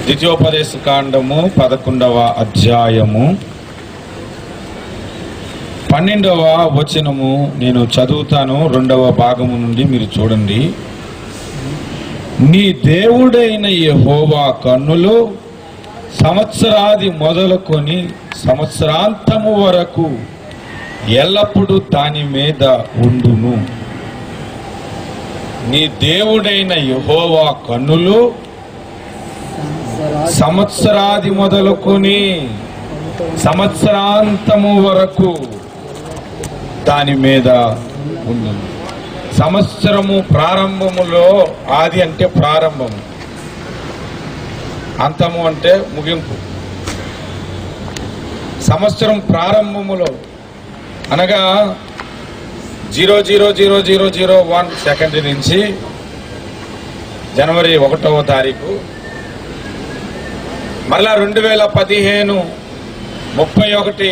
ద్వితీయోపదేశ కాండము 11వ అధ్యాయము 12వ వచనము నేను చదువుతాను. 2వ భాగము నుండి మీరు చూడండి. నీ దేవుడైన యెహోవా కన్నులు సంవత్సరాది మొదలుకొని సంవత్సరాంతము వరకు ఎల్లప్పుడూ దాని మీద ఉండును. నీ దేవుడైన యెహోవా కన్నులు సంవత్సరాది మొదలుకొని సంవత్సరాంతము వరకు దాని మీద ఉండును. సంవత్సరము ప్రారంభములో, ఆది అంటే ప్రారంభము, అంతము అంటే ముగింపు. సంవత్సరం ప్రారంభములో అనగా 000001 సెకండ్ నుంచి జనవరి 1వ తారీఖు, మరలా 2015 31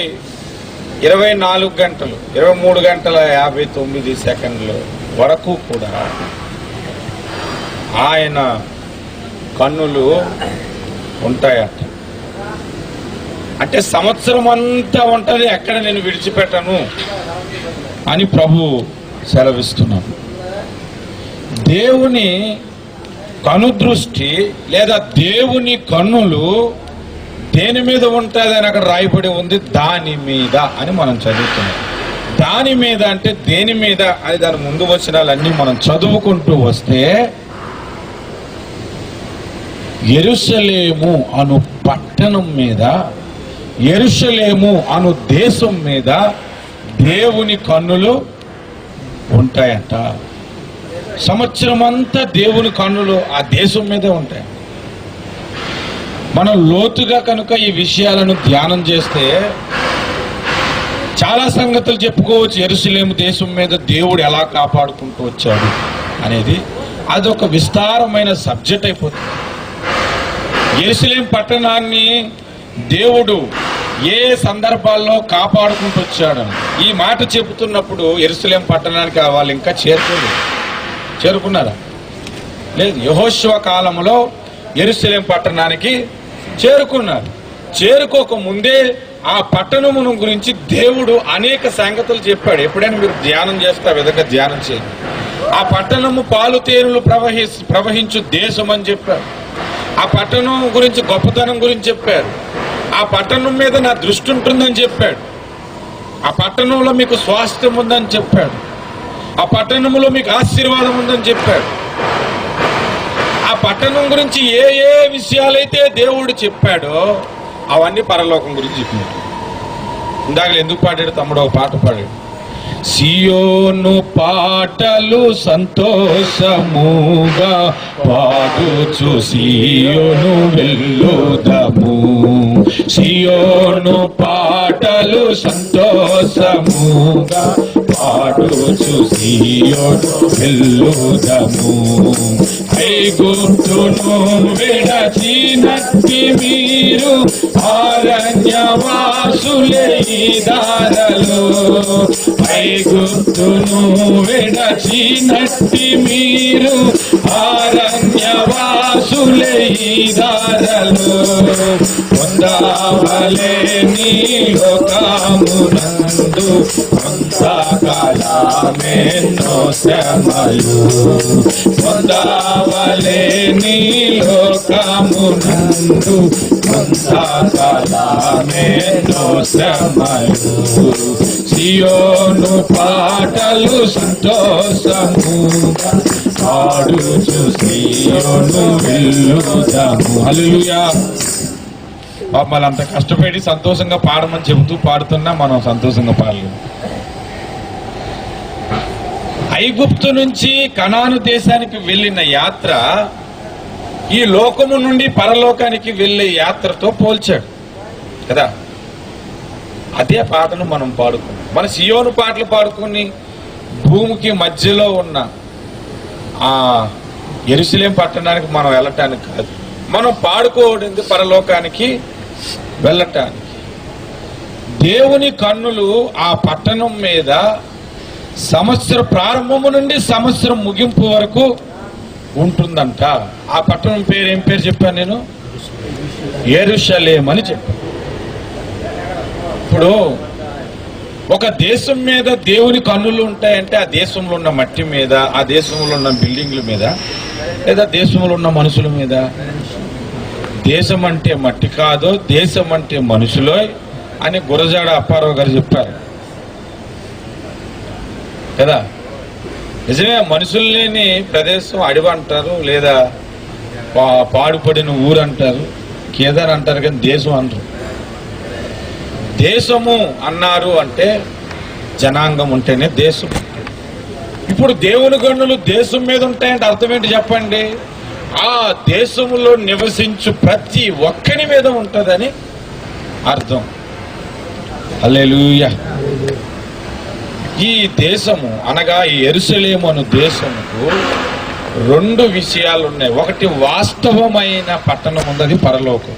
24 గంటలు 23 గంటల 59 సెకండ్లు వరకు కూడా ఆయన కన్నులు ఉంటాయట. అంటే సంవత్సరం అంతా ఉంటుంది, ఎక్కడ నేను విడిచిపెట్టను అని ప్రభు సెలవిస్తున్నాను. దేవుని కనుదృష్టి లేదా దేవుని కన్నులు దేని మీద ఉంటుంది అని అక్కడ రాయబడి ఉంది. దాని మీద అని మనం చదువుతున్నాం. దాని మీద అంటే దేని మీద అని దాని ముందు వచనాలన్నీ మనం చదువుకుంటూ వస్తే, యెరూషలేము అను పట్టణం మీద, యెరూషలేము అను దేశం మీద దేవుని కన్నులు ఉంటాయంట. సంవత్సరం అంతా దేవుని కన్నులు ఆ దేశం మీదే ఉంటాయి. మనం లోతుగా కనుక ఈ విషయాలను ధ్యానం చేస్తే చాలా సంగతులు చెప్పుకోవచ్చు. యెరూషలేము దేశం మీద దేవుడు ఎలా కాపాడుకుంటూ వచ్చాడు అనేది అదొక విస్తారమైన సబ్జెక్ట్ అయిపోతుంది. యెరూషలేము పట్టణాన్ని దేవుడు ఏ సందర్భాల్లో కాపాడుకుంటూ వచ్చాడు ఈ మాట చెబుతున్నప్పుడు యెరూషలేము పట్టణానికి వాళ్ళు ఇంకా చేరుకున్నారా? లేదు. యెహోషువ కాలంలో యెరూషలేము పట్టణానికి చేరుకున్నారు. చేరుకోక ముందే ఆ పట్టణమును గురించి దేవుడు అనేక సంగతులు చెప్పాడు. ఎప్పుడైనా మీరు ధ్యానం చేస్తే ఆ విధంగా ధ్యానం చేయండి. ఆ పట్టణము పాలు తేనెలు ప్రవహించు దేశం అని చెప్పారు. ఆ పట్టణం గురించి గొప్పతనం గురించి చెప్పారు. ఆ పట్టణం మీద నా దృష్టి ఉంటుందని చెప్పాడు. ఆ పట్టణంలో మీకు స్వాస్థ్యం ఉందని చెప్పాడు. ఆ పట్టణంలో మీకు ఆశీర్వాదం ఉందని చెప్పాడు. ఆ పట్టణం గురించి ఏ ఏ విషయాలైతే దేవుడు చెప్పాడో అవన్నీ పరలోకం గురించి చెప్పినట్టు. ఇందాక ఎందుకు పాడాడు తమ్ముడు? ఒక పాట పాడాడు. సియోను పాటలు సంతోషముగా పాడుచు సియోను వెళ్ళుదము. సియోను పాటలు సంతోషముగా పాడుచు సియోను వెళ్ళుదము. ఐగుప్తును విడచినట్టి మీరు అరణ్యవాసులే ఈ దారలో. ఐగుప్తును విడచినట్టి మీరు అరణ్యవాసులే ఈ దారలో. పొందవలే నీ లోకమునందు కొంతకాలమెన్నో శ్రమలు. పొందవలే నీ లోకమునందు కొంతకాలమెన్నో శ్రమలు. సియోను పాటలు సంతోషముగా పాడుచు సియోను వెళ్ళుదాము. హల్లెలూయా. మమ్మల్ని అంత కష్టపడి సంతోషంగా పాడమని చెబుతూ పాడుతున్నా మనం సంతోషంగా పాడలేము. ఐగుప్తు నుంచి కనాను దేశానికి వెళ్ళిన యాత్ర ఈ లోకము నుండి పరలోకానికి వెళ్ళే యాత్రతో పోల్చాడు కదా. అదే పాటను మనం పాడుకున్నాం. మన సియోను పాటలు పాడుకుని భూమికి మధ్యలో ఉన్న ఆ యెరూషలేము పట్టణానికి మనం వెళ్ళటానికి కాదు, మనం పాడుకోవడానికి పరలోకానికి వెళ్ళటానికి. దేవుని కన్నులు ఆ పట్టణం మీద సంవత్సర ప్రారంభము నుండి సంవత్సరం ముగింపు వరకు ఉంటుందంట. ఆ పట్టణం పేరు ఏం పేరు చెప్పాను నేను? యెరూషలేము అని చెప్పారు. ఇప్పుడు ఒక దేశం మీద దేవుని కన్నులు ఉంటాయంటే ఆ దేశంలో ఉన్న మట్టి మీద, ఆ దేశంలో ఉన్న బిల్డింగ్ల మీద, లేదా దేశంలో ఉన్న మనుషుల మీద. దేశం అంటే మట్టి కాదు, దేశం అంటే మనుషులో అని గురజాడ అప్పారావు గారు చెప్పారు కదా. నిజమే, మనుషులు లేని ప్రదేశం అడవి అంటారు, లేదా పాడుపడిన ఊరు అంటారు, కేదార్ అంటారు, కానీ దేశం అంటారు. దేశము అన్నారు అంటే జనాంగం ఉంటేనే దేశం. ఇప్పుడు దేవుని గన్నులు దేశం మీద ఉంటాయంటే అర్థం ఏంటి చెప్పండి? ఆ దేశములో నివసించు ప్రతి ఒక్కని మీద ఉంటుందని అర్థం. హల్లెలూయా. ఈ దేశము అనగా ఈ యెరూషలేము అను దేశముకు రెండు విషయాలు ఉన్నాయి. ఒకటి వాస్తవమైన పట్టణం ఉన్నది పరలోకం,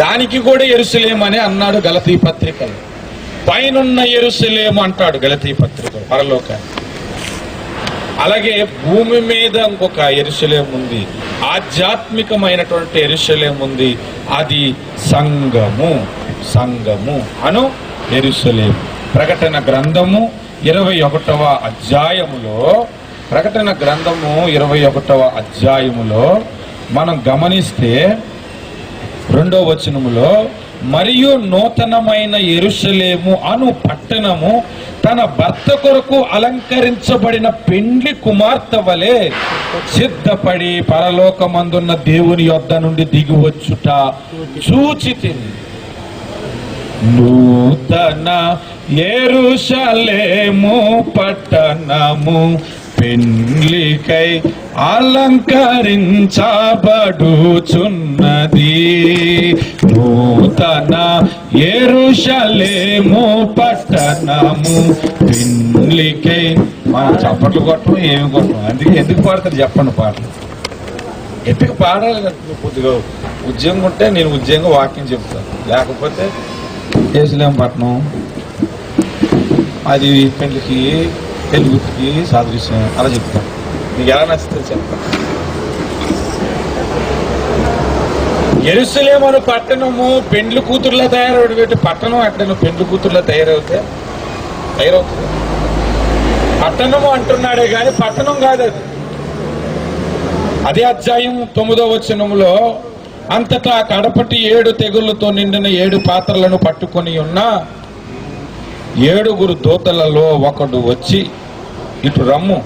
దానికి కూడా యెరూషలేము అని అన్నాడు గలతీ పత్రికలు. పైనున్న యెరూషలేము అంటాడు గలతీ పత్రికలు పరలోకాన్ని. అలాగే భూమి మీద ఇంకొక యెరూషలేము ఉంది, ఆధ్యాత్మికమైనటువంటి యెరూషలేము ఉంది, అది సంఘము. సంఘము అను యెరూషలేము. ప్రకటన గ్రంథము 21వ అధ్యాయములో, ప్రకటన గ్రంథము 21వ అధ్యాయములో మనం గమనిస్తే 2వ వచనములో, మరియు నూతనమైన యెరూషలేము అను పట్టణము తన భర్త కొరకు అలంకరించబడిన పెండ్లి కుమార్తె వలె సిద్ధపడి పరలోకమందున్న దేవుని యొద్ద నుండి దిగివచ్చుట చూచితిని. నూతన యెరూషలేము పట్టణము పెండ్లికై అలంకరించబడుచున్నది. నూతన యెరూషలేము పట్టణము పెండ్లికై. మనం చప్పట్లు కొట్టం, ఏమి కొట్టం. అందుకే ఎందుకు పాడతారు చెప్పండి పాటలు? ఎందుకు పాడాలి కదా. కొద్దిగా ఉద్యోగం ఉంటే నేను ఉద్యోగంగా వాక్యం చెప్తాను, లేకపోతే యెరూషలేము పట్టణం అది పెళ్లికి తెలుగుకి సాదృశ్యం అలా చెప్తాను. మీకు ఎలా నచ్చుతుంది చెప్తాను. యెరూషలేము అను పట్టణము పెండ్లి కూతుర్లా తయారవుతుంది. పట్టణం ఎక్కడైనా పెండ్లి కూతుర్లా తయారవుతుంది. పట్టణము అంటున్నాడే కానీ పట్టణం కాదు అది. అదే అధ్యాయం 9వ వచనములో, అంతటా కడపటి 7 తెగుళ్లతో నిండిన 7 పాత్రలను పట్టుకొని ఉన్న 7 దూతలలో ఒకడు వచ్చి, ఇటు రమ్ము,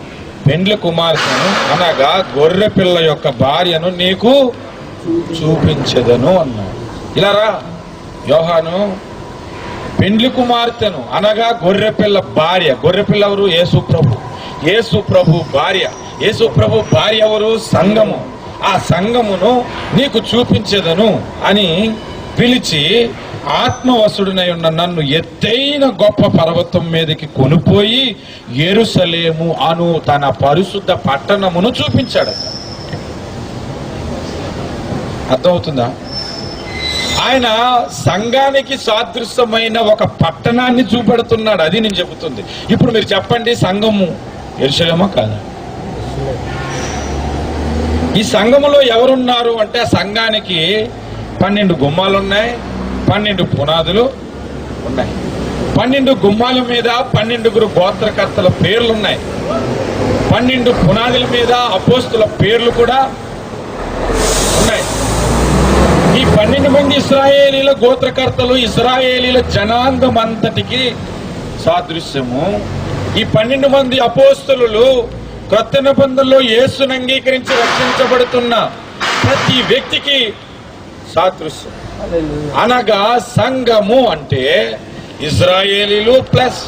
పెండ్లి కుమార్తెను అనగా గొర్రె పిల్ల యొక్క భార్యను నీకు చూపించెదను అన్నాడు. ఇలా రా యోహాను, పెండ్లి కుమార్తెను అనగా గొర్రె పిల్ల భార్య. గొర్రె పిల్ల ఎవరు? యేసు ప్రభు. యేసు ప్రభు భార్య. యేసు ప్రభు భార్య ఎవరు? సంఘము. ఆ సంఘమును నీకు చూపించెదను అని పిలిచి, ఆత్మవశుడినై ఉన్న నన్ను ఎత్తైన గొప్ప పర్వతం మీదకి కొనిపోయి యెరూషలేము అను తన పరిశుద్ధ పట్టణమును చూపించాడు. అర్థమవుతుందా? ఆయన సంఘానికి సాదృశ్యమైన ఒక పట్టణాన్ని చూపెడుతున్నాడు. అది నేను చెబుతుంది. ఇప్పుడు మీరు చెప్పండి, సంఘము యెరూషలేమా కాదా? ఈ సంఘములో ఎవరున్నారు అంటే, ఆ సంఘానికి 12 గుమ్మాలు ఉన్నాయి, 12 పునాదులు ఉన్నాయి. 12 గుమ్మాల మీద 12 గోత్రకర్తల పేర్లు ఉన్నాయి. 12 పునాదుల మీద అపోస్తుల పేర్లు కూడా ఉన్నాయి. ఈ 12 మంది ఇశ్రాయేలీల గోత్రకర్తలు ఇశ్రాయేలీల జనాంగం అంతటికి సాదృశ్యము. ఈ 12 మంది అపోస్తలులు క్రొత్త నిబంధనలో యేసును అంగీకరించి రక్షించబడుతున్న ప్రతి వ్యక్తికి సాదృశ్యం. అనగా సంఘము అంటే ఇశ్రాయేలీలు ప్లస్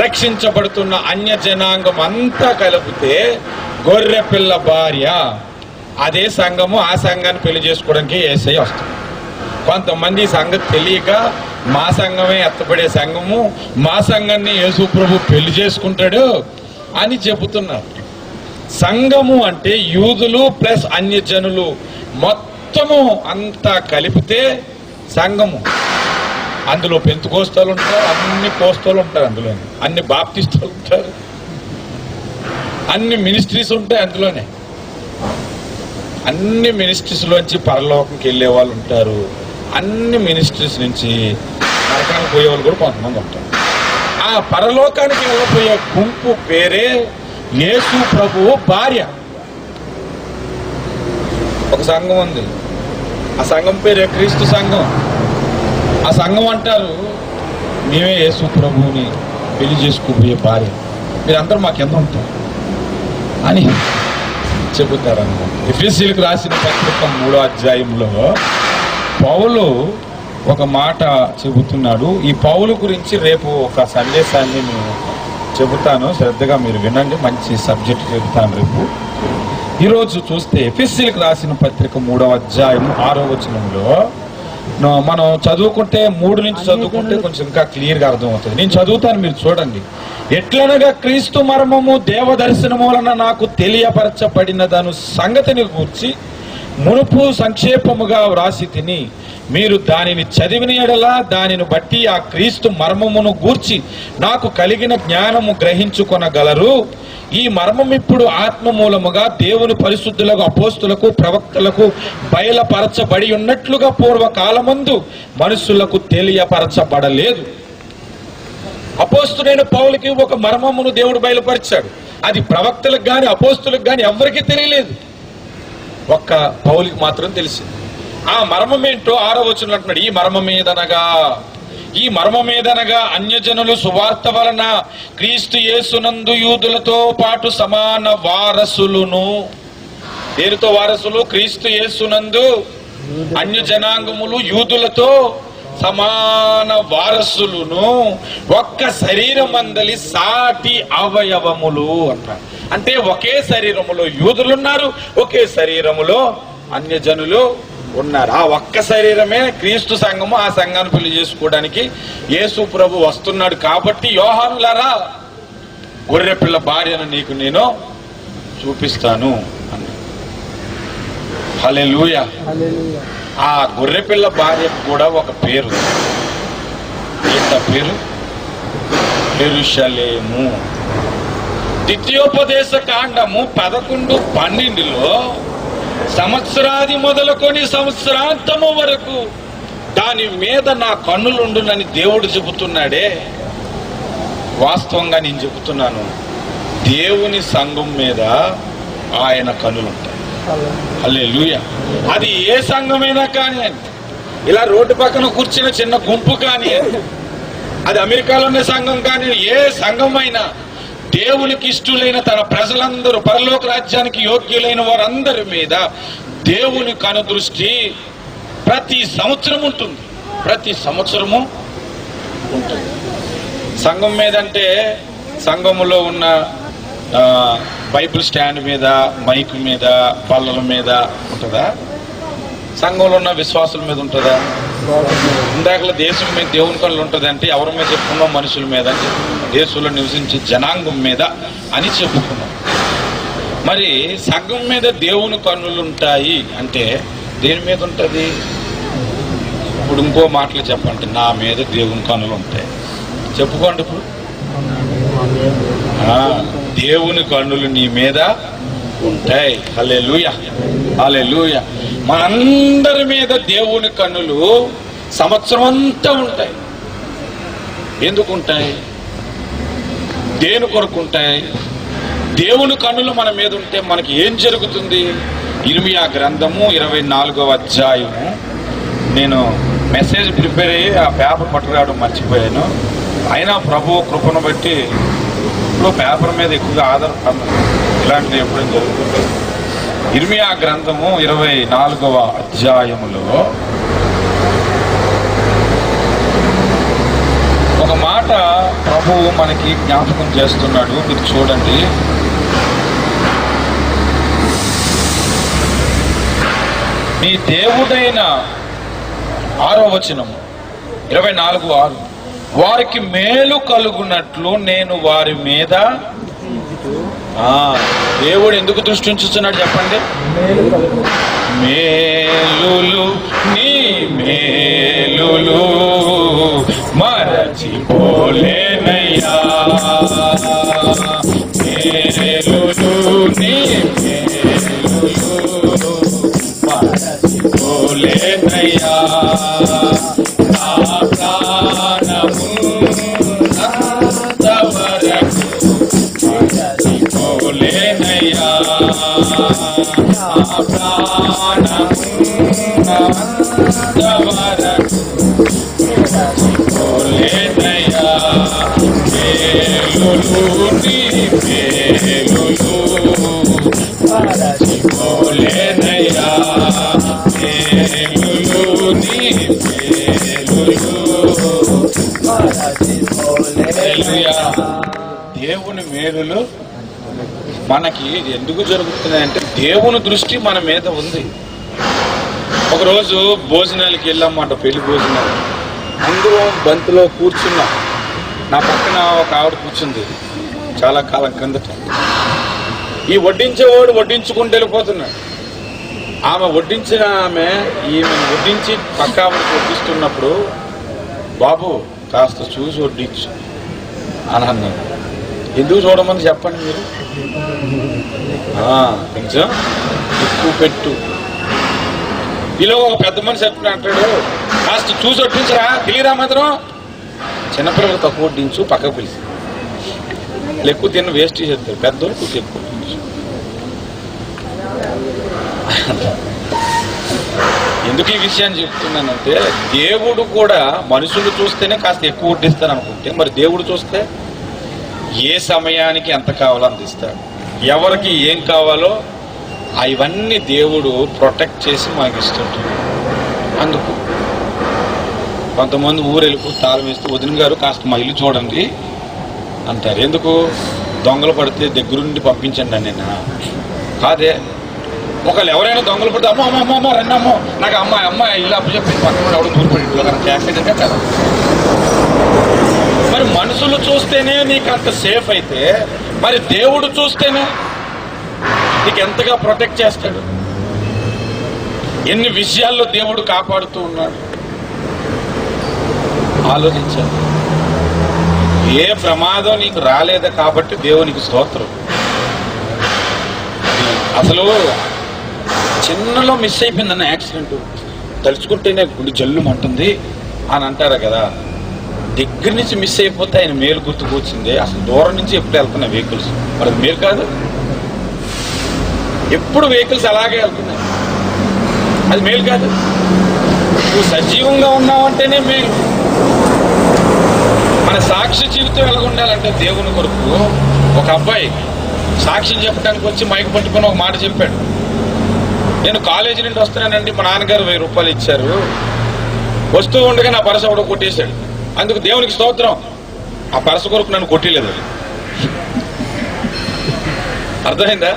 రక్షించబడుతున్న అన్య జనాంగం అంతా కలిపితే గొర్రె పిల్ల భార్య. అదే సంఘము. ఆ సంఘాన్ని పెళ్లి చేసుకోవడానికి యేసయ్య వస్తుంది. కొంతమంది సంగతి తెలియక మా సంఘమే ఎత్తపడే సంఘము, మా సంఘాన్ని యేసు ప్రభు పెళ్లి చేసుకుంటాడు అని చెబుతున్నారు. సంఘము అంటే యూదులు ప్లస్ అన్యజనులు మొత్తము అంతా కలిపితే సంఘము. అందులో పెంతుకోస్తలు ఉంటారు, అన్ని కోస్తలు ఉంటారు, అందులో అన్ని బాప్టిస్టులు ఉంటారు, అన్ని మినిస్ట్రీస్ ఉంటాయి అందులోనే. అన్ని మినిస్ట్రీస్లోంచి పరలోకంకి వెళ్ళే వాళ్ళు ఉంటారు, అన్ని మినిస్ట్రీస్ నుంచి నరకానికి పోయే వాళ్ళు కూడా కొంతమంది ఉంటారు. ఆ పరలోకానికి వెళ్ళిపోయే గుంపు పేరే యేసు ప్రభువు భార్య. ఒక సంఘం ఉంది, ఆ సంఘం పేరే క్రీస్తు సంఘం. ఆ సంఘం అంటారు మేమే యేసు ప్రభువుని పెళ్లి చేసుకోబోయే భార్య, మీరందరూ మాకెంత ఉంటారు అని చెబుతారన్నమాట. ఎఫెసీయులకు రాసిన పత్రిక 3వ అధ్యాయంలో పౌలు ఒక మాట చెబుతున్నాడు. ఈ పౌలు గురించి రేపు ఒక సందేశాన్ని నేను చెబుతాను, శ్రద్ధగా మీరు వినండి. మంచి సబ్జెక్ట్ చెబుతాను రేపు. ఈరోజు చూస్తే ఎఫెసీయులకు రాసిన పత్రిక 3వ అధ్యాయం 6వ వచనంలో మనం చదువుకుంటే 3 నుంచి చదువుకుంటే కొంచెం ఇంకా క్లియర్గా అర్థమవుతుంది. నేను చదువుతాను, మీరు చూడండి. ఎట్లనగా క్రీస్తు మర్మము దేవదర్శనము వలన నాకు తెలియపరచబడినదను సంగతిని గూర్చి మునుపు సంక్షేపముగా వ్రాసి తిని, మీరు దానిని చదివిన యెడల దానిని బట్టి ఆ క్రీస్తు మర్మమును గూర్చి నాకు కలిగిన జ్ఞానము గ్రహించుకొనగలరు. ఈ మర్మం ఇప్పుడు ఆత్మ మూలముగా దేవుని పరిశుద్ధులకు అపోస్తులకు ప్రవక్తలకు బయలుపరచబడి ఉన్నట్లుగా పూర్వకాలమందు మనుషులకు తెలియపరచబడలేదు. అపోస్తుడైన పౌలుకి ఒక మర్మమును దేవుడు బయలుపరిచాడు. అది ప్రవక్తలకు గాని అపోస్తులకు గాని ఎవరికీ తెలియలేదు, ఒక్క పౌలుకి మాత్రం తెలిసింది. ఆ మర్మం ఏంటో 6వ వచనంలో అంటున్నాడు, ఈ మర్మమేదనగా అన్యజనులు సువార్త వలన క్రీస్తు యేసునందు యూదులతో పాటు సమాన వారసులును. దేనితో వారసులు? క్రీస్తు యేసునందు అన్య జనాంగములు యూదులతో సమాన వారసులును, ఒక్క శరీరమందలి సాటి అవయవములు అంటారు. అంటే ఒకే శరీరములో యూదులున్నారు, ఒకే శరీరములో అన్యజనులు ఉన్నారు. ఆ ఒక్క శరీరమే క్రీస్తు సంఘము. ఆ సంఘాన్ని పెళ్లి చేసుకోవడానికి యేసు ప్రభు వస్తున్నాడు. కాబట్టి యోహానులారా, గొర్రెపిల్ల భార్యను నీకు నేను చూపిస్తాను అని. హల్లెలూయా. ఆ గొర్రెపిల్ల భార్యకు కూడా ఒక పేరు. ఏంట పేరు? యెరూషలేము. ద్వితీయోపదేశ కాండము 11:12లో సంవత్సరాది మొదలుకొని సంవత్సరాంతము వరకు దాని మీద నా కన్నులుండునని దేవుడు చెబుతున్నాడే. వాస్తవంగా నేను చెబుతున్నాను, దేవుని సంఘం మీద ఆయన కన్నులుంటాయి. హల్లెలూయా. అది ఏ సంఘమైనా కానీ, ఇలా రోడ్డు పక్కన కూర్చున్న చిన్న గుంపు కానీ, అది అమెరికాలోనే సంఘం కానీ, ఏ సంఘమైనా దేవునికి ఇష్టలైన తన ప్రజలందరూ పరలోక రాజ్యానికి యోగ్యులైన వారందరి మీద దేవుని కనుదృష్టి ప్రతి సంవత్సరం ఉంటుంది. ప్రతి సంవత్సరము ఉంటుంది. సంఘం మీద అంటే సంఘములో ఉన్న బైబిల్ స్టాండ్ మీద, మైక్ మీద, బల్లల మీద ఉంటుందా? సంఘంలో ఉన్న విశ్వాసుల మీద ఉంటుందా? ఇందాకలా దేశం మీద దేవుని కళ్ళు ఉంటుంది అంటే ఎవరి మీద చెప్పుకున్నాం? మనుషుల మీద అని చెప్పుకున్నాం. దేశంలో నివసించే జనాంగం మీద అని చెప్పుకున్నాం. మరి సంఘం మీద దేవుని కన్నులు ఉంటాయి అంటే దేని మీద ఉంటుంది? ఇప్పుడు ఇంకో మాటలు చెప్పండి, నా మీద దేవుని కన్నులు ఉంటాయి చెప్పుకోండి. ఇప్పుడు దేవుని కన్నులు నీ మీద ఉంటాయి. హల్లెలూయా, హల్లెలూయా. మనందరి మీద దేవుని కన్నులు సంవత్సరం అంతా ఉంటాయి. ఎందుకు ఉంటాయి? దేని కొరకు ఉంటాయి? దేవుని కన్నులు మన మీద ఉంటే మనకి ఏం జరుగుతుంది? ఇర్మియా గ్రంథము 24వ అధ్యాయము. నేను మెసేజ్ ప్రిపేర్ అయ్యి ఆ పేపర్ పట్టుకురావడం మర్చిపోయాను. అయినా ప్రభు కృపను బట్టి ఇప్పుడు పేపర్ మీద ఎక్కువగా ఆధారపడను. ఇలాంటివి ఎప్పుడైనా జరుగుతుంది. ఇర్మియా గ్రంథము 24వ అధ్యాయములో ఒక మాట ప్రభువు మనకి జ్ఞాపకం చేస్తున్నాడు. మీరు చూడండి. నీ దేవుడైన 6వ వచనము 24:6, వారికి మేలు కలుగునట్లు నేను వారి మీద. దేవుడు ఎందుకు దృష్టి ఉంచుతున్నాడు చెప్పండి? మేలులు, నీ మేలులు మరచిపోలేనయ్యా. మేలులు, నీ మేలులు ప్రాణములేదయ్యా మేలులు నీ మేలులు మరచిపోలేదయ్యా మేలులు నీ మేలులు మరచిపోలేదయ్యా. దేవుని మేలులు మనకి ఎందుకు జరుగుతున్నాయంటే దేవుని దృష్టి మన మీద ఉంది. ఒకరోజు భోజనాలకి వెళ్ళామన్నమాట, పెళ్లి భోజనాలు. అందరూ బంతిలో కూర్చున్నాం. నా పక్కన ఒక ఆవిడ కూర్చుంది చాలా కాలం క్రిందట. ఈ వడ్డించేవాడు వడ్డించుకుంటూ వెళ్ళిపోతున్నాడు. ఆమె వడ్డించిన ఈమెను వడ్డించి పక్క ఆవిడకి వడ్డిస్తున్నప్పుడు, బాబు కాస్త చూసి వడ్డించు అని అన్నాడు. ఎందుకు చూడమని చెప్పండి మీరు? కొంచెం ఎక్కువ పెట్టు. ఇలా ఒక పెద్ద మనిషి ఎప్పుడు అంటాడు, కాస్త చూసి వడ్డించరా, తెలియరా మాత్రం. చిన్నపిల్లలు తక్కువ వడ్డించు, పక్కకు పిలిచి ఎక్కువ తిన్న వేస్ట్ చేస్తారు, పెద్దోళ్ళు కొంచెం ఎక్కువ వడ్డించు. ఎందుకు ఈ విషయాన్ని చెప్తున్నానంటే, దేవుడు కూడా మనుషులు చూస్తేనే కాస్త ఎక్కువ వడ్డిస్తాను అనుకుంటే, మరి దేవుడు చూస్తే ఏ సమయానికి ఎంత కావాలో అంత ఇస్తాడు. ఎవరికి ఏం కావాలో అవన్నీ దేవుడు ప్రొటెక్ట్ చేసి మనకి ఇస్తుంటాడు. అందుకు కొంతమంది ఊరు వెళ్ళిపో తాళం వేస్తూ, వదిన గారు కాస్త మా ఇల్లు చూడండి అంటారు. ఎందుకు? దొంగలు పడితే దగ్గరుండి పంపించండి అని. నేను కాదే, ఒకళ్ళు ఎవరైనా దొంగలు పడితే అమ్మ అమ్మ అమ్మ రండి అమ్మో నాకు అమ్మాయి ఇల్లు అప్పు చెప్పి పక్కన ఎవరు దూరపడి చేసేదంటే కదా. మరి మనుషులు చూస్తేనే నీకు అంత సేఫ్ అయితే, మరి దేవుడు చూస్తేనే నీకు ఎంతగా ప్రొటెక్ట్ చేస్తాడు. ఎన్ని విషయాల్లో దేవుడు కాపాడుతూ ఉన్నాడు ఆలోచించాలి. ఏ ప్రమాదం నీకు రాలేదు కాబట్టి దేవునికి స్తోత్రం. అసలు చిన్నలో మిస్ అయిపోయిందన్న యాక్సిడెంట్ తలుచుకుంటేనే గుడి జల్లుమంటుంది అని అంటారా కదా. దగ్గర నుంచి మిస్ అయిపోతే ఆయన మేలు గుర్తుకొచ్చింది. అసలు దూరం నుంచి ఎప్పుడు వెళ్తున్నాయి వెహికల్స్, మరి అది మేలు కాదు. ఎప్పుడు వెహికల్స్ అలాగే వెళ్తున్నాయి, అది మేలు కాదు. నువ్వు సజీవంగా ఉన్నావంటేనే మేలు. మన సాక్షి జీవితం ఎలా ఉండాలంటే, దేవుని కొరకు ఒక అబ్బాయి సాక్ష్యం చెప్పడానికి వచ్చి మైక్ పట్టుకొని ఒక మాట చెప్పాడు. నేను కాలేజీ నుండి వస్తున్నానండి, మా నాన్నగారు 1000 రూపాయలు ఇచ్చారు, వస్తూ ఉండగా నా పరస ఎవడో కొట్టేశాడు, అందుకు దేవునికి స్తోత్రం. ఆ పరస కొరకు నన్ను కొట్టలేదు. అర్థమైందా?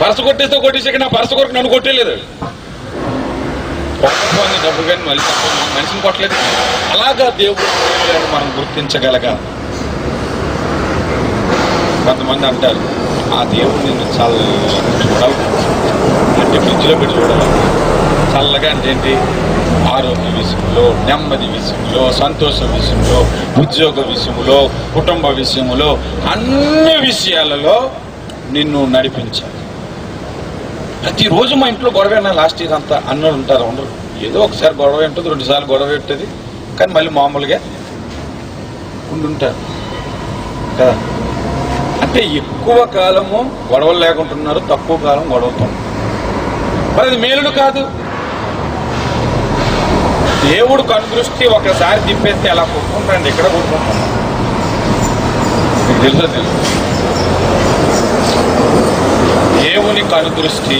పరస కొట్టేసాక నా పరస కొరకు నన్ను కొట్టలేదు. ఒక్కొక్కరిని డబ్బు కానీ మనిషిని కొట్టలేదు. అలాగా దేవుడు మనం గుర్తించగలగాలి. కొంతమంది అంటారు, ఆ దేవుడు నిన్ను చాలా చూడాలి అంటే ఫ్రిడ్జ్లో పెట్టి చూడాలి. చల్లగా అంటే ఏంటి? ఆరోగ్య విషయంలో, నెమ్మది విషయంలో, సంతోషం విషయంలో, ఉద్యోగ విషయంలో, కుటుంబ విషయంలో, అన్ని విషయాలలో నిన్ను నడిపించాలి. ప్రతిరోజు మా ఇంట్లో గొడవైనా లాస్ట్ ఇయర్ అంతా అన్నలు ఉంటారు, ఉండరు. ఏదో ఒకసారి గొడవ ఉంటుంది, 2 సార్లు గొడవ ఉంటుంది, కానీ మళ్ళీ మామూలుగా ఉండుంటారు కదా. అంటే ఎక్కువ కాలము గొడవలు లేకుంటున్నారు, తక్కువ కాలం గొడవతున్నారు. మరి అది మేలుడు కాదు. దేవుడు కనుదృష్టి ఒకసారి తిప్పేస్తే ఎలా కొట్టుకుంటారండి, ఎక్కడ కొట్టుకుంటున్నాం మీకు తెలుసా? తెలుసు. దేవుని కనుదృష్టి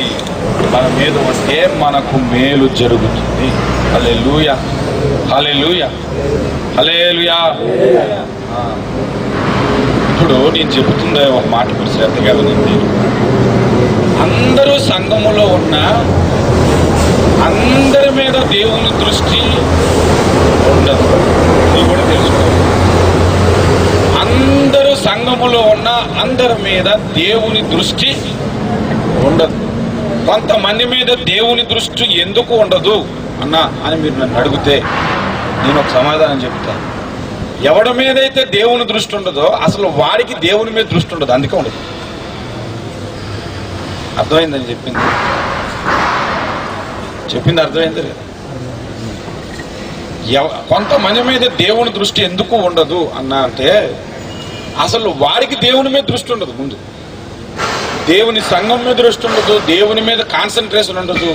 మన మీద ఉంటే మనకు మేలు జరుగుతుంది. హల్లెలూయా, హల్లెలూయా, హల్లెలూయా. ఇప్పుడు నేను చెబుతుందే ఒక మాట మీరు శ్రద్ధగా వినండి. అందరూ సంఘములో ఉన్న అందరి మీద దేవుని దృష్టి ఉండదు. ఇది కూడా తెలుసుకోవాలి. అందరూ సంఘములో ఉన్న అందరి మీద దేవుని దృష్టి ఉండదు. కొంతమంది మీద దేవుని దృష్టి ఎందుకు ఉండదు అన్నా అని మీరు నన్ను అడిగితే నేను ఒక సమాధానం చెప్తాను. ఎవడి మీద అయితే దేవుని దృష్టి ఉండదో అసలు వాడికి దేవుని మీద దృష్టి ఉండదు, అందుకే ఉండదు. అర్థమైందని చెప్పింది అర్థమైంది లేదు. కొంతమంది మీద దేవుని దృష్టి ఎందుకు ఉండదు అన్నా అంటే అసలు వాడికి దేవుని మీద దృష్టి ఉండదు ముందు. దేవుని సంఘం మీద దృష్టి ఉండదు, దేవుని మీద కాన్సన్ట్రేషన్ ఉండదు,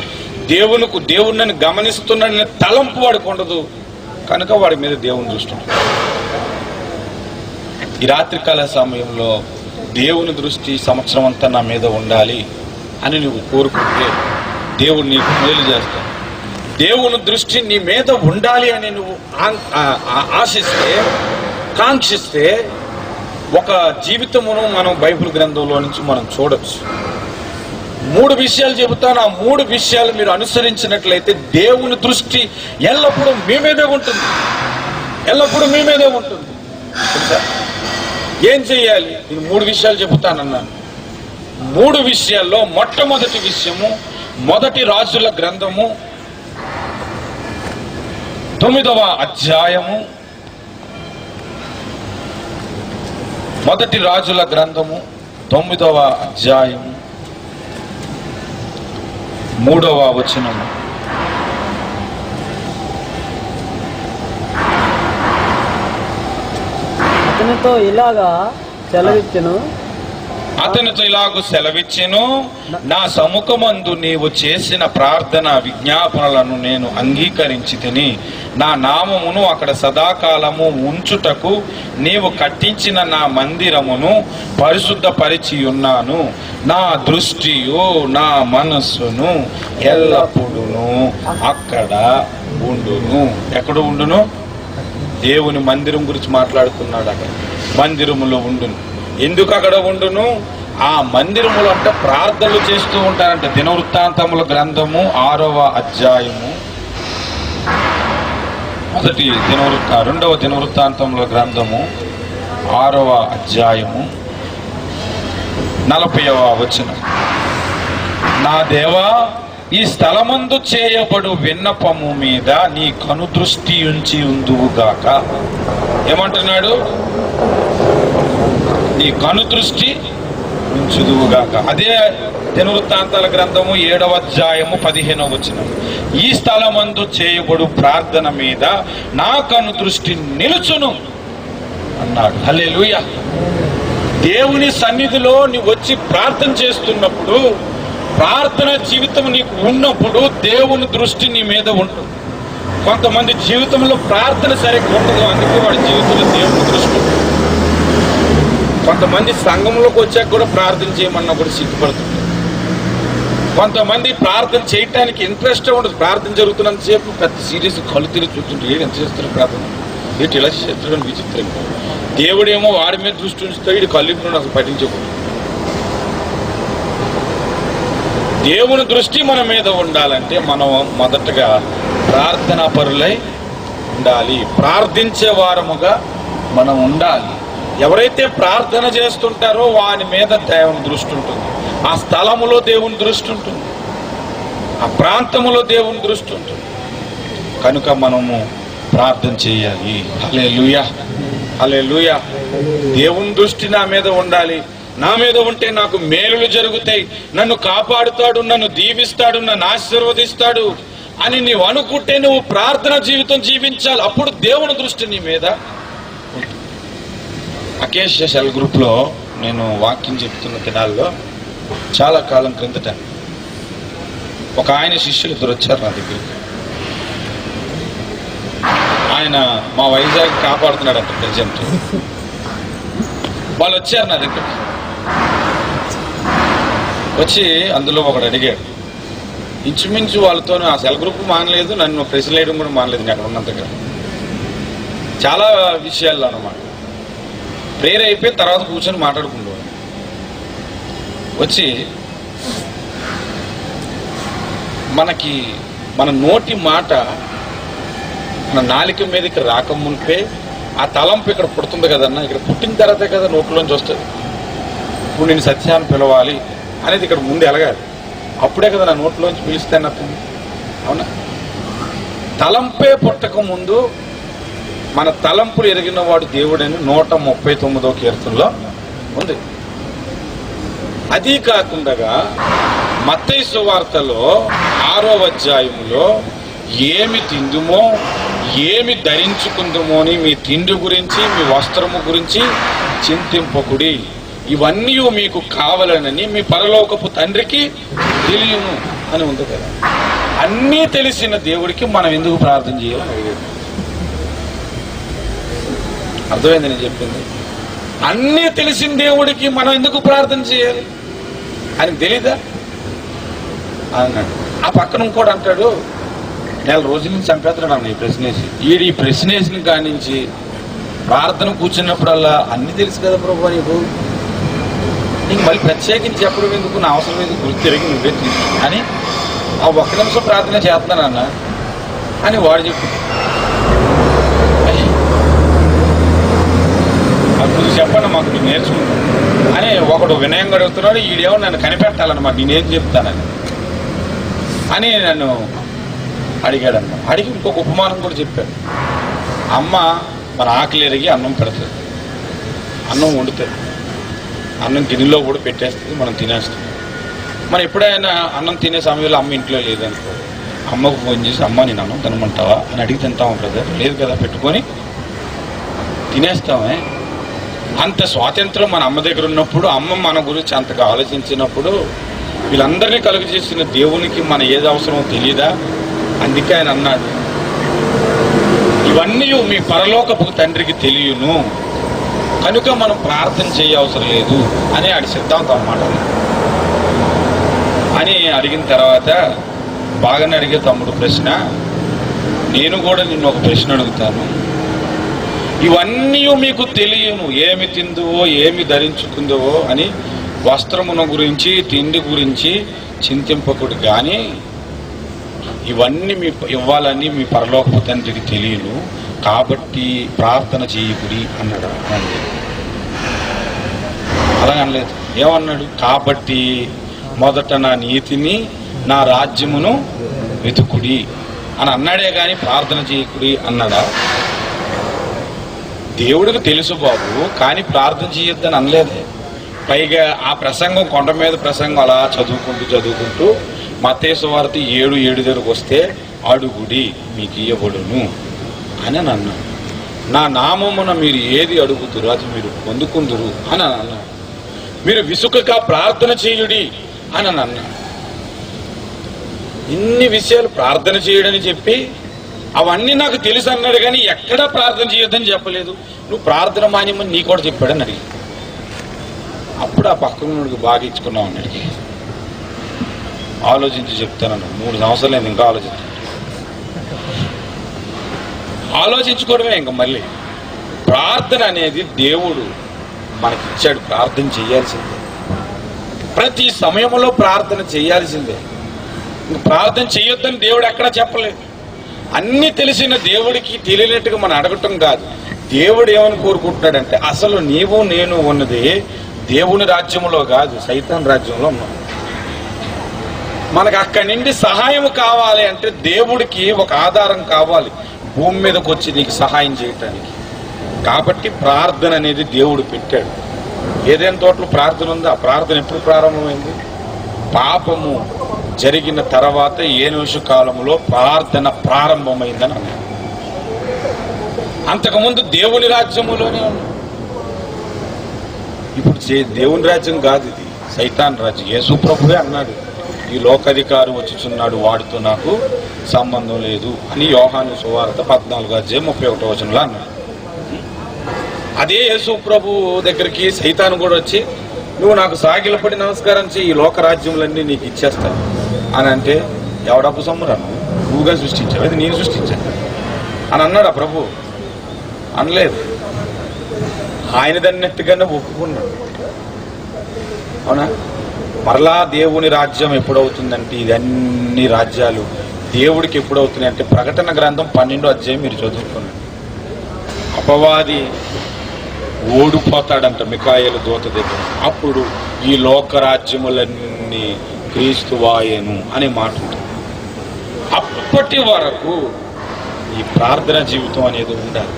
దేవుడిని గమనిస్తున్న తలంపు వాడికి ఉండదు. కనుక వాడి మీద దేవుని దృష్టి ఉండదు. ఈ రాత్రికాల సమయంలో దేవుని దృష్టి సంవత్సరం అంతా నా మీద ఉండాలి అని నువ్వు కోరుకుంటే దేవుడు నీకు మేలు చేస్తాడు. దేవుని దృష్టి నీ మీద ఉండాలి అని నువ్వు ఆశిస్తే, కాంక్షిస్తే, ఒక జీవితమును మనం బైబిల్ గ్రంథంలో నుంచి మనం చూడొచ్చు. 3 విషయాలు చెబుతాను. ఆ 3 విషయాలు మీరు అనుసరించినట్లయితే దేవుని దృష్టి ఎల్లప్పుడూ మీ మీదే ఉంటుంది, ఎల్లప్పుడూ మీ మీదే ఉంటుంది. ఏం చెయ్యాలి? నేను 3 విషయాలు చెబుతానన్నాను. 3 విషయాల్లో మొట్టమొదటి విషయము, మొదటి రాజుల గ్రంథము 9వ అధ్యాయము, మొదటి రాజుల గ్రంథము 9వ అధ్యాయము 3వ వచనము. అతనితో ఇలాగూ సెలవిచ్చెను, నా సముఖమందు నీవు చేసిన ప్రార్థన విజ్ఞాపనలను నేను అంగీకరించి తిని, నా నామమును అక్కడ సదాకాలము ఉంచుటకు నీవు కట్టించిన నా మందిరమును పరిశుద్ధపరిచి ఉన్నాను. నా దృష్టియు నా మనస్సును ఎల్లప్పుడూ అక్కడ ఉండును. ఎక్కడ ఉండును? దేవుని మందిరం గురించి మాట్లాడుతున్నాడు. అక్కడ మందిరములో ఉండును. ఎందుకు అక్కడ ఉండును? ఆ మందిరములు అంటే ప్రార్థనలు చేస్తూ ఉంటారంట. దినవృత్తాంతముల గ్రంథము 6వ అధ్యాయము, 2వ దినవృత్తాంతముల గ్రంథము 6వ అధ్యాయము 40వ వచనం. నా దేవా, ఈ స్థలమందు చేయబడు విన్నపము మీద నీ కనుదృష్టి ఉంచి ఉందువుగాక. ఏమంటున్నాడు? నీ కనుదృష్టి ఉంచుదువుగాక. అదే దినవృత్తాంతాల గ్రంథము 7వ అధ్యాయము 15వ వచనం. ఈ స్థలమందు చేయబడు ప్రార్థన మీద నా కనుదృష్టి నిలుచును అన్నాడు. హల్లెలూయా. దేవుని సన్నిధిలో నీవు వచ్చి ప్రార్థన చేస్తున్నప్పుడు, ప్రార్థన జీవితం నీకు ఉన్నప్పుడు దేవుని దృష్టి నీ మీద ఉంటుంది. కొంతమంది జీవితంలో ప్రార్థన సరిగ్గా ఉండదు, అందుకే వాడి జీవితంలో దేవుని దృష్టి ఉంటుంది. కొంతమంది సంఘంలోకి వచ్చాక కూడా ప్రార్థన చేయమన్నా కూడా సిగ్గుపడుతుంది. కొంతమంది ప్రార్థన చేయటానికి ఇంట్రెస్ట్ ఉండదు. ప్రార్థన జరుగుతున్నంతసేపు పెద్ద సీరియస్ కళ్ళు తిరిగి చూస్తుంటే ఏడు ఎంత చేస్తారు ప్రార్థన, ఏంటి ఇలా చేస్తాడని విచిత్రంగా. దేవుడేమో వాడి మీద దృష్టి ఉంచుతాడు, వీడు కళ్ళు అసలు పట్టించకూడదు. దేవుని దృష్టి మన మీద ఉండాలంటే మనం మొదటగా ప్రార్థనా పరులై ఉండాలి, ప్రార్థించే వారముగా మనం ఉండాలి. ఎవరైతే ప్రార్థన చేస్తుంటారో వాని మీద దేవుని దృష్టి ఉంటుంది, ఆ స్థలములో దేవుని దృష్టి ఉంటుంది, ఆ ప్రాంతములో దేవుని దృష్టి ఉంటుంది. కనుక మనము ప్రార్థన చేయాలి. హల్లెలూయా, హల్లెలూయా. దేవుని దృష్టి నా మీద ఉండాలి. నా మీద ఉంటే నాకు మేలులు జరుగుతాయి, నన్ను కాపాడుతాడు, నన్ను దీవిస్తాడు, నన్ను ఆశీర్వదిస్తాడు అని నీవు అనుకుంటే నువ్వు ప్రార్థన జీవితం జీవించాలి. అప్పుడు దేవుని దృష్టి నీ మీద. అకేషియా సెల్ గ్రూప్లో నేను వాక్యం చెప్తున్న దినాల్లో చాలా కాలం క్రిందట ఒక ఆయన శిష్యులు 2 వచ్చారు నా దగ్గరికి. ఆయన మా వైజాగ్ కాపాడుతున్నాడంట ప్రజెంట్. వాళ్ళు వచ్చారు నా దగ్గరికి. వచ్చి అందులో ఒకడు అడిగాడు, ఇంచుమించు వాళ్ళతో ఆ సెల్ గ్రూప్ మానలేదు, నన్ను ప్రశ్నలు వేయడం కూడా మానలేదు. నేను అక్కడ ఉన్నంతగా చాలా విషయాల్లో అన్నమాట. ప్రేయర్ అయిపోయిన తర్వాత కూర్చొని మాట్లాడుకుంటాడు. వచ్చి మన నోటి మాట మన నాలిక మీదకి రాకముందే ఆ తలంపు ఇక్కడ పుడుతుంది కదన్నా, ఇక్కడ పుట్టిన తర్వాతే కదా నోట్లోంచి వస్తుంది. ఇప్పుడు నేను సత్యాన్ని పిలవాలి అనేది ఇక్కడ ముందు ఎలగాలి, అప్పుడే కదా నా నోట్లోంచి పిలిస్తే నచ్చింది. అవునా? తలంపే పుట్టక ముందు మన తలంపులు ఎరిగిన వాడు దేవుడని 139వ కీర్తనలో ఉంది. అది కాకుండా మత్తయి సువార్తలో 6వ అధ్యాయములో ఏమి తిందుమో ఏమి ధరించుకుందుమో అని మీ తిండి గురించి మీ వస్త్రము గురించి చింతింపకుడి, ఇవన్నీ మీకు కావాలనని మీ పరలోకపు తండ్రికి తెలియను అని ఉంది కదా. అన్నీ తెలిసిన దేవుడికి మనం ఎందుకు ప్రార్థన చేయాలని అడిగాడు. అర్థమైంది నేను చెప్పింది? అన్నీ తెలిసిన దేవుడికి మనం ఎందుకు ప్రార్థన చేయాలి అని తెలీదా అన్నాడు. ఆ పక్కన ఇంకోటి అంటాడు, నెల రోజుల నుంచి చంపేస్తున్నాడు అన్న ఈ ప్రశ్నేసి. ఈ ప్రశ్నేసిన కాడి నుంచి ప్రార్థన కూర్చున్నప్పుడల్లా అన్నీ తెలుసు కదా ప్రభు నీకు మళ్ళీ ప్రత్యేకించి చెప్పడం ఎందుకు, నా అవసరం ఎందుకు, గుర్తు తిరిగి నువ్వే అని ఆ ఒక్క నిమిషం ప్రార్థన చేస్తున్నానన్న అని వాడు చెప్పు. అప్పుడు చెప్పండి మాకు నేను నేర్చుకుంటాను అని ఒకడు వినయంగా అడుగుతున్నాడు. ఈడేమో నన్ను కనిపెట్టాలన్నమాట, నేనేం చెప్తానని అని నన్ను అడిగాడన్న. అడిగి ఇంకొక ఉపమానం కూడా చెప్పాడు. అమ్మ మన ఆకలి ఎరిగి అన్నం పెడుతుంది, అన్నం వండుతుంది, అన్నం గిన్నెలో కూడా పెట్టేస్తుంది, మనం తినేస్తాం. మనం ఎప్పుడైనా అన్నం తినే సమయంలో అమ్మ ఇంట్లో లేదనుకో, అమ్మకు ఫోన్ చేసి అమ్మ నేను అన్నం తినమంటావా అని అడిగి తింటాము బ్రదర్. లేదు కదా, పెట్టుకొని తినేస్తామే. అంత స్వాతంత్రం మన అమ్మ దగ్గర ఉన్నప్పుడు, అమ్మ మన గురించి అంతగా ఆలోచించినప్పుడు, వీళ్ళందరినీ కలుగు చేసిన దేవునికి మన ఏది అవసరమో తెలియదా? అందుకే ఆయన అన్నాడు, ఇవన్నీ మీ పరలోకపు తండ్రికి తెలియను కనుక మనం ప్రార్థన చేయ అవసరం లేదు అని ఆడి సిద్ధాంతం అన్నమాట. అని అడిగిన తర్వాత బాగానే అడిగే తమ్ముడు ప్రశ్న, నేను కూడా నిన్ను ఒక ప్రశ్న అడుగుతాను. ఇవన్నీ మీకు తెలియను, ఏమి తిందువో ఏమి ధరించుకుందువో అని వస్త్రమున గురించి తిండి గురించి చింతింపకుడు కానీ ఇవన్నీ మీ ఇవ్వాలని మీ పరలోకపు తండ్రికి తెలియను కాబట్టి ప్రార్థన చేయకుడి అన్నాడు. అలా అనలేదు, ఏమన్నాడు? కాబట్టి మొదట నా నీతిని నా రాజ్యమును వెతుకుడి అని అన్నాడే కానీ ప్రార్థన చేయకుడి అన్నాడా? దేవుడికి తెలుసు బాబు, కానీ ప్రార్థన చేయొద్దని అనలేదే. పైగా ఆ ప్రసంగం, కొండ మీద ప్రసంగం అలా చదువుకుంటూ మత్తయి సువార్త 7:7 దగ్గరకు వస్తే అడుగుడి మీకు ఇయ్యబడును అని అన్నాడు. నా నామమున మీరు ఏది అడుగుతురు అది మీరు పొందుకుందురు అని అన్నాడు. మీరు విసుకక ప్రార్థన చేయుడి అని అన్నాడు. ఇన్ని విషయాలు ప్రార్థన చేయడని చెప్పి అవన్నీ నాకు తెలుసు అన్నాడు, కానీ ఎక్కడా ప్రార్థన చేయొద్దని చెప్పలేదు. నువ్వు ప్రార్థన మాన్యమని నీ కూడా చెప్పాడని అడిగి, అప్పుడు ఆ పక్కన బాగా ఇచ్చుకున్నావు అన్నాడు. ఆలోచించి చెప్తానన్నాడు. 3 సంవత్సరాలు నేను ఇంకా ఆలోచించుకోవడమే. ఇంకా మళ్ళీ ప్రార్థన అనేది దేవుడు మనకిచ్చాడు, ప్రార్థన చేయాల్సిందే. ప్రతి సమయంలో ప్రార్థన చేయాల్సిందే. ప్రార్థన చేయొద్దని దేవుడు ఎక్కడా చెప్పలేదు. అన్నీ తెలిసిన దేవుడికి తెలియనట్టుగా మనం అడగటం కాదు. దేవుడు ఏమని కోరుకుంటున్నాడంటే, అసలు నీవు నేను ఉన్నది దేవుని రాజ్యంలో కాదు, సైతాన్ రాజ్యంలో ఉన్నాం. మనకు అక్కడి నుండి సహాయం కావాలి అంటే దేవుడికి ఒక ఆధారం కావాలి భూమి మీదకి వచ్చి నీకు సహాయం చేయటానికి. కాబట్టి ప్రార్థన అనేది దేవుడు పెట్టాడు. ఏదైనా తోటలో ప్రార్థన ఉంది. ఆ ప్రార్థన ఎప్పుడు ప్రారంభమైంది? పాపము జరిగిన తర్వాత ఏనోషు కాలంలో ప్రార్థన ప్రారంభమైందని అన్నాడు. అంతకుముందు దేవుని రాజ్యములోనే ఉంది. ఇప్పుడు దేవుని రాజ్యం కాదు, ఇది సైతాన్ రాజ్యం. యేసు ప్రభువే అన్నాడు, ఈ లోకాధికారి వచ్చుచున్నాడు, వాడితో నాకు సంబంధం లేదు అని యోహాను సువార్త 14:31 అన్నాడు. అదే యేసు ప్రభు దగ్గరికి సైతాను కూడా వచ్చి, నువ్వు నాకు సాగిలపడి నమస్కారం చేయి, ఈ లోక రాజ్యములన్నీ నీకు ఇచ్చేస్తాను అని అంటే, ఎవడప్పు సొమ్మురా నువ్వుగా సృష్టించావు, అది నేను సృష్టించాను అని అన్నాడు. ఆ ప్రభు అనలేదు, ఆయన దన్నట్టుగానే ఒప్పుకున్నాడు. అవునా? మరలా దేవుని రాజ్యం ఎప్పుడవుతుందంటే, ఇదన్నీ రాజ్యాలు దేవుడికి ఎప్పుడవుతున్నాయి అంటే, ప్రకటన గ్రంథం 12వ మీరు చదువుకున్నాడు. అపవాది ఓడిపోతాడంట మిఖాయేలు దూత దగ్గర. అప్పుడు ఈ లోకరాజ్యములన్నీ క్రీస్తువాయను అనే మాట ఉంటుంది. అప్పటి వరకు ఈ ప్రార్థన జీవితం అనేది ఉండాలి.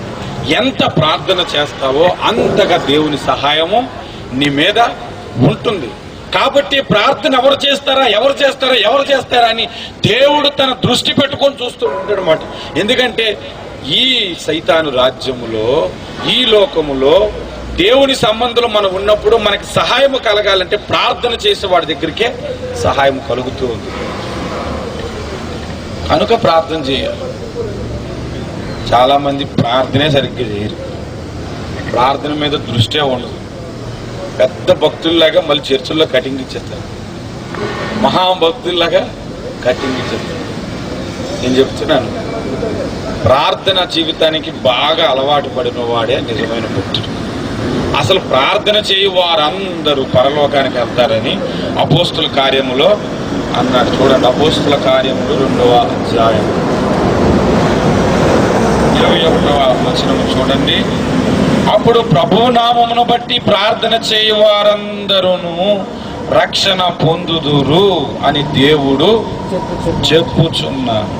ఎంత ప్రార్థన చేస్తావో అంతగా దేవుని సహాయము నీ మీద ఉంటుంది. కాబట్టి ప్రార్థన ఎవరు చేస్తారా అని దేవుడు తన దృష్టి పెట్టుకొని చూస్తూ ఉంటాడు అన్నమాట. ఎందుకంటే ఈ సైతాను రాజ్యములో, ఈ లోకములో దేవుని సంబంధంలో మనం ఉన్నప్పుడు మనకి సహాయం కలగాలంటే ప్రార్థన చేసే వాడి దగ్గరికే సహాయం కలుగుతూ ఉంది. కనుక ప్రార్థన చేయాలి. చాలా మంది ప్రార్థనే సరిగ్గా చేయరు, ప్రార్థన మీద దృష్టే ఉండదు. పెద్ద భక్తుల్లాగా మళ్ళీ చర్చిల్లో కటింగ్ ఇచ్చేస్తారు, మహాభక్తుల్లాగా కటింగ్ ఇచ్చేస్తారు. నేను చెప్తున్నాను, ప్రార్థన జీవితానికి బాగా అలవాటు పడిన వాడే నిజమైన భక్తుడు. అసలు ప్రార్థన చేయి వారందరూ పరలోకానికి వెళ్తారని అపోస్తుల కార్యములో అన్నాడు. చూడండి, అపోస్తుల కార్యములు 2వ అధ్యాయం 21వ వచనము చూడండి. అప్పుడు ప్రభువు నామమును బట్టి ప్రార్థన చేయి వారందరూ రక్షణ పొందుదురు అని దేవుడు చెప్పుచున్నాడు.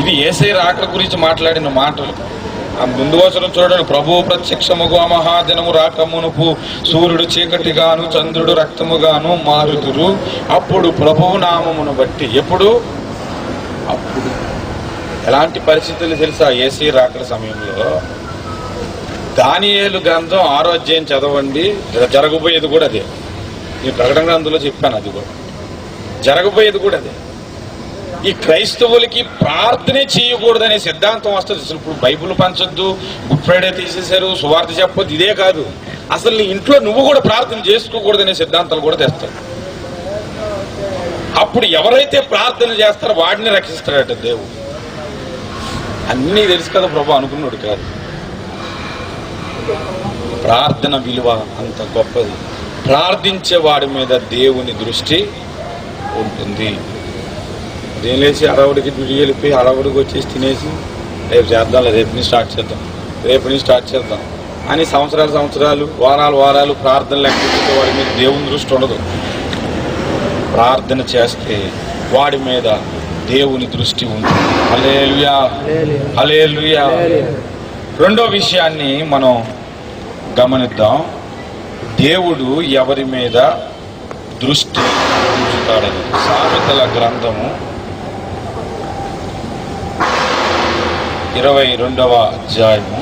ఇది యేసయ్య రాకడ గురించి మాట్లాడిన మాటలు. ఆ ముందు వచనం చూడండి, ప్రభువు ప్రత్యక్షముగు ఆ మహాదినము రాకమునుపు సూర్యుడు చీకటిగాను చంద్రుడు రక్తముగాను మారుదురు. అప్పుడు ప్రభువు నామమును బట్టి. ఎప్పుడు? అప్పుడు. ఎలాంటి పరిస్థితులు తెలుసా? యేసయ్య రాకడ సమయంలో దానియేలు గ్రంథం 6వ అధ్యాయం చదవండి. జరగబోయేది కూడా అదే. నేను ప్రకటన గ్రంథంలో చెప్పాను, అది కూడా జరగబోయేది కూడా అదే. ఈ క్రైస్తవులకి ప్రార్థనే చేయకూడదనే సిద్ధాంతం వస్తుంది. అసలు ఇప్పుడు బైబిల్ పంచొద్దు, గుడ్ ఫ్రైడే తీసేశారు, సువార్త చెప్పొద్దు, ఇదే కాదు, అసలు నీ ఇంట్లో నువ్వు కూడా ప్రార్థన చేసుకోకూడదనే సిద్ధాంతాలు కూడా తెస్తాడు. అప్పుడు ఎవరైతే ప్రార్థన చేస్తారో వాడిని రక్షిస్తాడట దేవుడు. అన్నీ తెలుసు కదా ప్రభు, అనుకున్నాడు కాదు. ప్రార్థన విలువ అంత గొప్పది. ప్రార్థించే వాడి మీద దేవుని దృష్టి ఉంటుంది. ఉదయం లేచి అడవుడికి దుడి వెళ్ళిపోయి అడవుడికి వచ్చేసి తినేసి రేపు చేద్దాం, రేపు నుంచి స్టార్ట్ చేద్దాం అని సంవత్సరాలు వారాలు ప్రార్థన లేకపోతే వాడి మీద దేవుని దృష్టి ఉండదు. ప్రార్థన చేస్తే వాడి మీద దేవుని దృష్టి ఉంటుంది. హల్లెలూయా, హల్లెలూయా. రెండో విషయాన్ని మనం గమనిద్దాం. దేవుడు ఎవరి మీద దృష్టి ఉంచుతాడని. సామెతల గ్రంథము 22వ అధ్యాయము.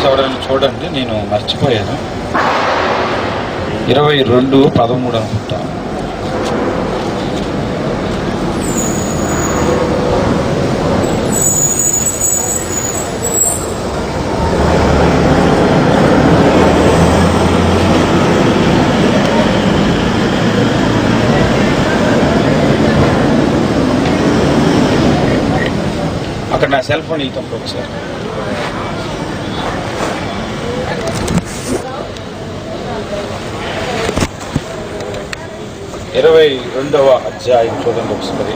ఎవరైనా చూడండి, నేను మర్చిపోయాను. 22:13 అనుకుంటా. అక్కడ నా సెల్ ఫోన్ ఇద్దాం ఒకసారి. ఇరవై 22వ అధ్యాయం చూడండి ఒకసారి.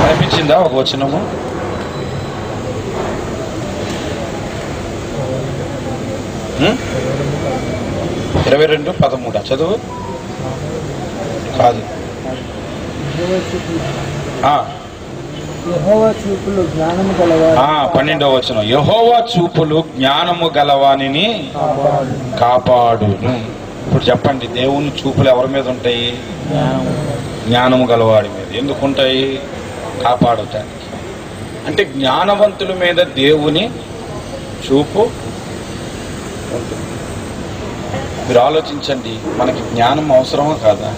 అనిపించిందా ఒక వచనము? హ్మ్? 22:13 చదువు. కాదు, 12వ వచనం. యెహోవా చూపులు జ్ఞానము గలవానిని కాపాడును. ఇప్పుడు చెప్పండి, దేవుని చూపులు ఎవరి మీద ఉంటాయి? జ్ఞానము గలవాడి మీద. ఎందుకుంటాయి? కాపాడటానికి. అంటే జ్ఞానవంతుల మీద దేవుని చూపు ఉంటుంది. మీరు ఆలోచించండి, మనకి జ్ఞానం అవసరమా కాదా?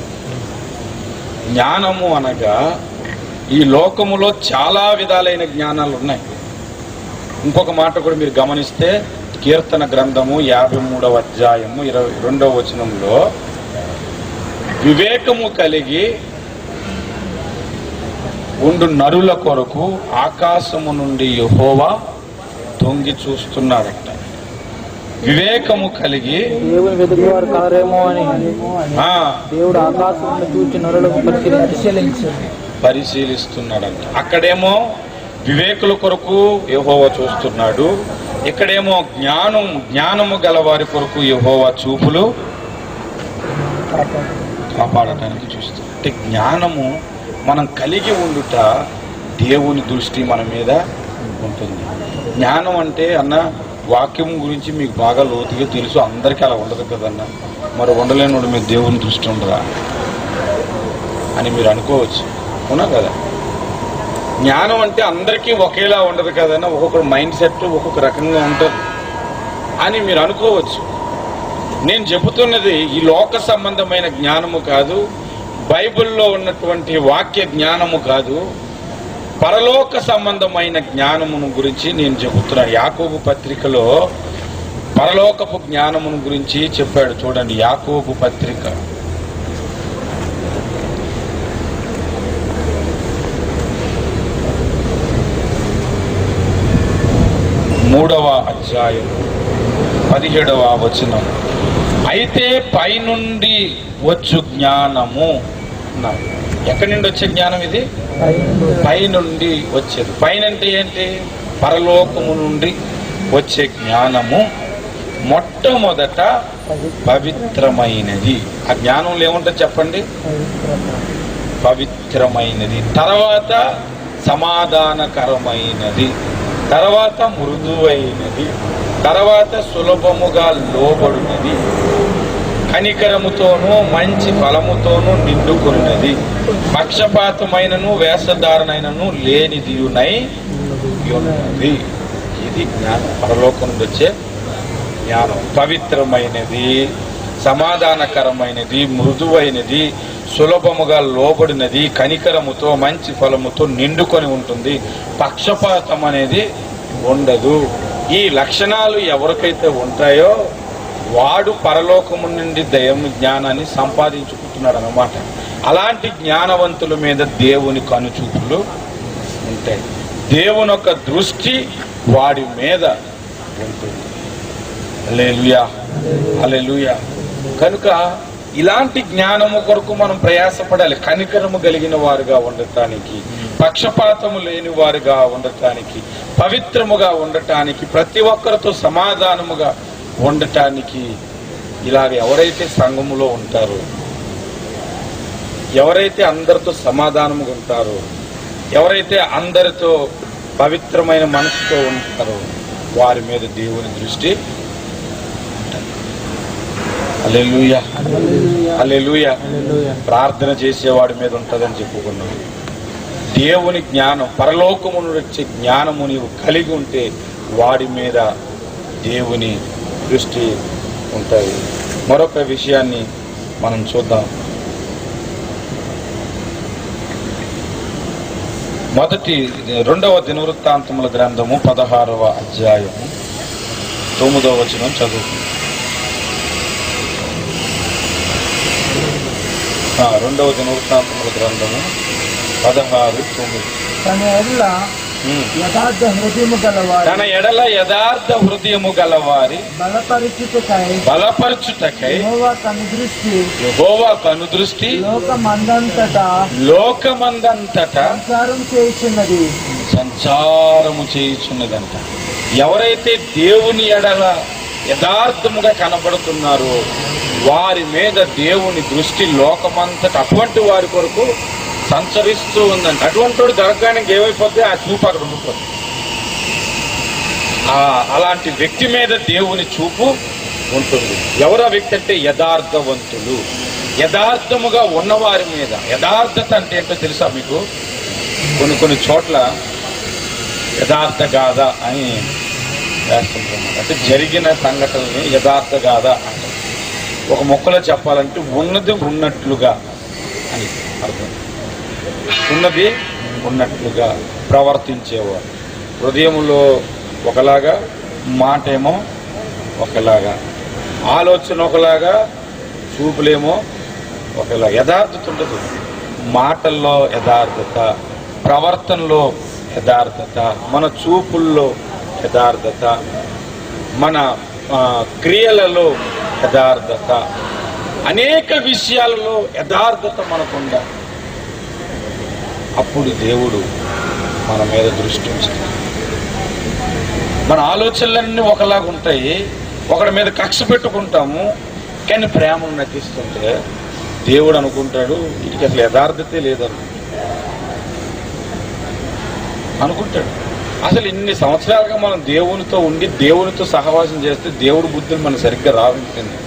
జ్ఞానము అనగా ఈ లోకములో చాలా విధాలైన జ్ఞానాలు ఉన్నాయి. ఇంకొక మాట కూడా మీరు గమనిస్తే, కీర్తన గ్రంథము 53వ అధ్యాయము 22వ వచనంలో, వివేకము కలిగి ఉండు నరుల కొరకు ఆకాశము నుండి యెహోవా తొంగి చూస్తున్నాడట. వివేకము కలిగి దేవుని వెతుకువారు కలరేమో అని దేవుడు ఆకాశం చూచి నరులకు పరిశీలిస్తున్నాడంట. అక్కడేమో వివేకుల కొరకు యెహోవా చూస్తున్నాడు, ఇక్కడేమో జ్ఞానము గల వారి కొరకు యెహోవా చూపులు కాపాడటానికి చూస్తాడు. అంటే జ్ఞానము మనం కలిగి ఉండుట దేవుని దృష్టి మన మీద ఉంటుంది. జ్ఞానం అంటే అన్న వాక్యం గురించి మీకు బాగా లోతుగా తెలుసు, అందరికీ అలా ఉండదు కదన్న. మరి ఉండలేనుడు మీద దేవుని దృష్టి ఉండదా? అని మీరు అనుకోవచ్చు. అవునా కదా? జ్ఞానం అంటే అందరికీ ఒకేలా ఉండదు కదన్నా, ఒక్కొక్కరు మైండ్ సెట్ ఒక్కొక్క రకంగా ఉంటుంది అని మీరు అనుకోవచ్చు. నేను చెబుతున్నది ఈ లోక సంబంధమైన జ్ఞానము కాదు, బైబిల్లో ఉన్నటువంటి వాక్య జ్ఞానము కాదు, పరలోక సంబంధమైన జ్ఞానమును గురించి నేను చెబుతున్నాను. యాకోబు పత్రికలో పరలోకపు జ్ఞానమును గురించి చెప్పాడు. చూడండి, యాకోబు పత్రిక 3వ అధ్యాయం 17వ వచనం. అయితే పైనుండి వచ్చు జ్ఞానము. ఎక్కడి నుండి వచ్చే జ్ఞానం ఇది? పైనుండి వచ్చేది. పైన అంటే ఏంటి? పరలోకము నుండి వచ్చే జ్ఞానము మొట్టమొదట పవిత్రమైనది. ఆ జ్ఞానంలో ఏముంటుంది చెప్పండి? పవిత్రమైనది, తర్వాత సమాధానకరమైనది, తర్వాత మృదువైనది, తర్వాత సులభముగా లోబడినది, కనికరముతోనూ మంచి ఫలముతోనూ నిండుకున్నది, పక్షపాతమైనను వేషధారణైనను లేనిదియునై ఉన్నది. ఇది జ్ఞానం, పరలోకం నుండి వచ్చే జ్ఞానం. పవిత్రమైనది, సమాధానకరమైనది, మృదువైనది, సులభముగా లోబడినది, కనికరముతో మంచి ఫలముతో నిండుకొని ఉంటుంది, పక్షపాతం అనేది ఉండదు. ఈ లక్షణాలు ఎవరికైతే ఉంటాయో వాడు పరలోకము నుండి దైవ జ్ఞానాన్ని సంపాదించుకుంటున్నాడు అన్నమాట. అలాంటి జ్ఞానవంతుల మీద దేవుని కనుచూపులు ఉంటాయి. దేవుని యొక్క దృష్టి వాడి మీద ఉంటుంది. హల్లెలూయా, హల్లెలూయా. కనుక ఇలాంటి జ్ఞానము కొరకు మనం ప్రయాసపడాలి. కనికరము కలిగిన వారుగా ఉండటానికి, పక్షపాతము లేని వారుగా ఉండటానికి, పవిత్రముగా ఉండటానికి, ప్రతి ఒక్కరితో సమాధానముగా ఉండటానికి. ఇలాగ ఎవరైతే సంఘములో ఉంటారో, ఎవరైతే అందరితో సమాధానముగా ఉంటారో, ఎవరైతే అందరితో పవిత్రమైన మనసుతో ఉంటారో వారి మీద దేవుని దృష్టి. హల్లెలూయా, హల్లెలూయా. ప్రార్థన చేసేవాడి మీద ఉంటుందని చెప్పుకున్నాడు. దేవుని జ్ఞానం, పరలోకము నుండి వచ్చే జ్ఞానము నీవు కలిగి ఉంటే వాడి మీద దేవుని దృష్టి ఉంటుంది. మరొక విషయాన్ని మనం చూద్దాం. రెండవ దినవృత్తాంతముల గ్రంథము 16వ అధ్యాయము 9వ వచనం చదువుతుంది. రెండవ దినవృత్తాంతముల గ్రంథము 16:9. తన ఎడల యథార్థ హృదయము గలవారి బలపరచుటకై యెహోవా కనుదృష్టి లోకమందంతటా సంచారము చేయుచున్నదంట. ఎవరైతే దేవుని ఎడల యథార్థముగా కనబడుతున్నారో వారి మీద దేవుని దృష్టి లోకమంతటా అటువంటి వారి కొరకు సంచరిస్తూ ఉందంట. అటువంటి వాడు దొరకడానికి ఏమైపోద్ది? ఆ చూపు అక్కడ ఉండిపోతుంది. అలాంటి వ్యక్తి మీద దేవుని చూపు ఉంటుంది. ఎవరా వ్యక్తి అంటే యథార్థవంతులు, యథార్థముగా ఉన్నవారి మీద. యథార్థత అంటే ఏంటో తెలుసా మీకు? కొన్ని చోట్ల యథార్థ గాథ అని వేస్తుంటాం. అంటే జరిగిన సంఘటనని యథార్థ గాథ అంటారు. ఒక మొక్కలో చెప్పాలంటే ఉన్నది ఉన్నట్లుగా అని అర్థం. ఉన్నది ఉన్నట్లుగా ప్రవర్తించేవారు. హృదయంలో ఒకలాగా, మాట ఏమో ఒకలాగా, ఆలోచన ఒకలాగా, చూపులేమో ఒకలాగా. యథార్థత ఉండదు. మాటల్లో యథార్థత, ప్రవర్తనలో యథార్థత, మన చూపుల్లో యథార్థత, మన క్రియలలో యథార్థత, అనేక విషయాలలో యథార్థత మనకుండా. అప్పుడు దేవుడు మన మీద దృష్టి ఉంచుతాడు. మన ఆలోచనలన్నీ ఒకలాగా ఉంటాయి. ఒకడి మీద కక్ష పెట్టుకుంటాము, కానీ ప్రేమను నటిస్తుంటే దేవుడు అనుకుంటాడు వీటికి అసలు యథార్థతే లేదను అనుకుంటాడు. అసలు ఇన్ని సంవత్సరాలుగా మనం దేవునితో ఉండి దేవునితో సహవాసం చేస్తే దేవుడి బుద్ధులు మనం సరిగ్గా రావించింది.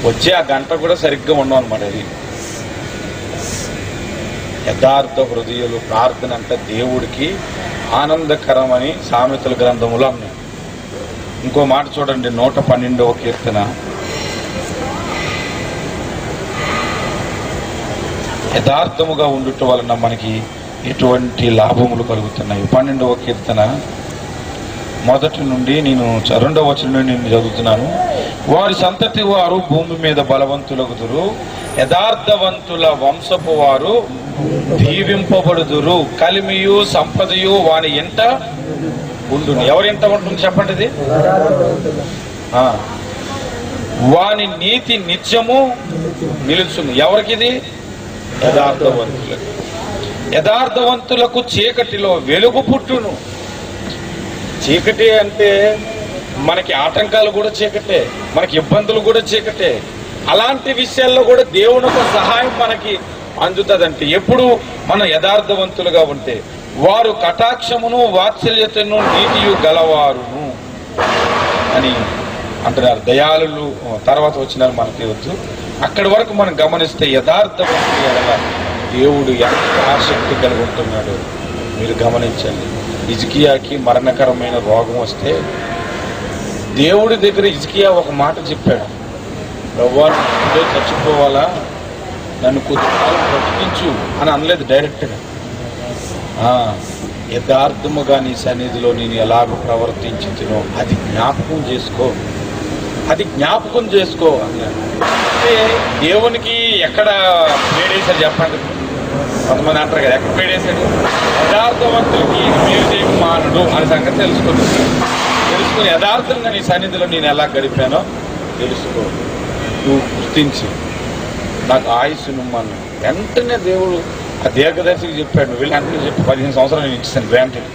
వచ్చే ఆ గంట కూడా సరిగ్గా ఉండవు అనమాట. అది యథార్థ హృదయులు ప్రార్థన అంటే దేవుడికి ఆనందకరమని సామెతల గ్రంథములో అన్నాయి. ఇంకో మాట చూడండి, 112వ కీర్తన యథార్థముగా ఉండుట వలన మనకి ఎటువంటి లాభములు కలుగుతున్నాయి. 12వ కీర్తన మొదటి నుండి నేను 2వ వచనం నుండి నేను చదువుతున్నాను. వారి సంతతి వారు భూమి మీద బలవంతులగుదురు, యథార్థవంతుల వంశపు వారు దీవింపబడుదురు. కలిమియు సంపదయు వాని ఎంట ఉండును. ఎవరి ఎంట ఉంటుంది చెప్పండి ఇది? వాని నీతి నిత్యము నిలుచును. ఎవరికిది? యథార్థవంతులకు. యథార్థవంతులకు చీకటిలో వెలుగు పుట్టును. చీకటి అంటే మనకి ఆటంకాలు కూడా చీకటే, మనకి ఇబ్బందులు కూడా చీకటే. అలాంటి విషయాల్లో కూడా దేవుని యొక్క సహాయం మనకి అందుతుందంటే ఎప్పుడు మనం యథార్థవంతులుగా ఉంటే. వారు కటాక్షమును వాత్సల్యతను నీతియు గలవారును అని అంటున్నారు. దయాళులు తర్వాత వచ్చినారు మనకి వద్దు. అక్కడి వరకు మనం గమనిస్తే యథార్థవంతులు ఎడల దేవుడు ఎంత ఆసక్తి కలిగి ఉంటున్నాడు మీరు గమనించండి. హిజ్కియాకి మరణకరమైన రోగం వస్తే దేవుడి దగ్గర హిజ్కియా ఒక మాట చెప్పాడు, ప్రభువా ఇదే చచ్చిపోవాలా, నన్ను కొద్దికాలం బ్రతికించు అని అనలేదు డైరెక్ట్గా. యథార్థముగా నీ సన్నిధిలో నేను ఎలాగ ప్రవర్తించునో అది జ్ఞాపకం చేసుకో, అది జ్ఞాపకం చేసుకో అన్నాడు. అంటే దేవునికి ఎక్కడ పేడేశాడు చెప్పండి? కొంతమంది అంటారు కదా, ఎక్కడ పేడేశాడు? యథార్థవంతులకి మీరు చేయక మానడు అనే సంగతి తెలుసుకుని యథార్థంగా నీ సన్నిధిలో నేను ఎలా గడిపానో తెలుసుకో, నువ్వు గుర్తించి నాకు ఆయుస్సును అన్నాడు. వెంటనే దేవుడు ఆ దీర్ఘదర్శికి చెప్పాడు, నువ్వు వెళ్ళి అంటే చెప్పి 15 సంవత్సరాలు నేను ఇచ్చాను గ్రాంటెడ్.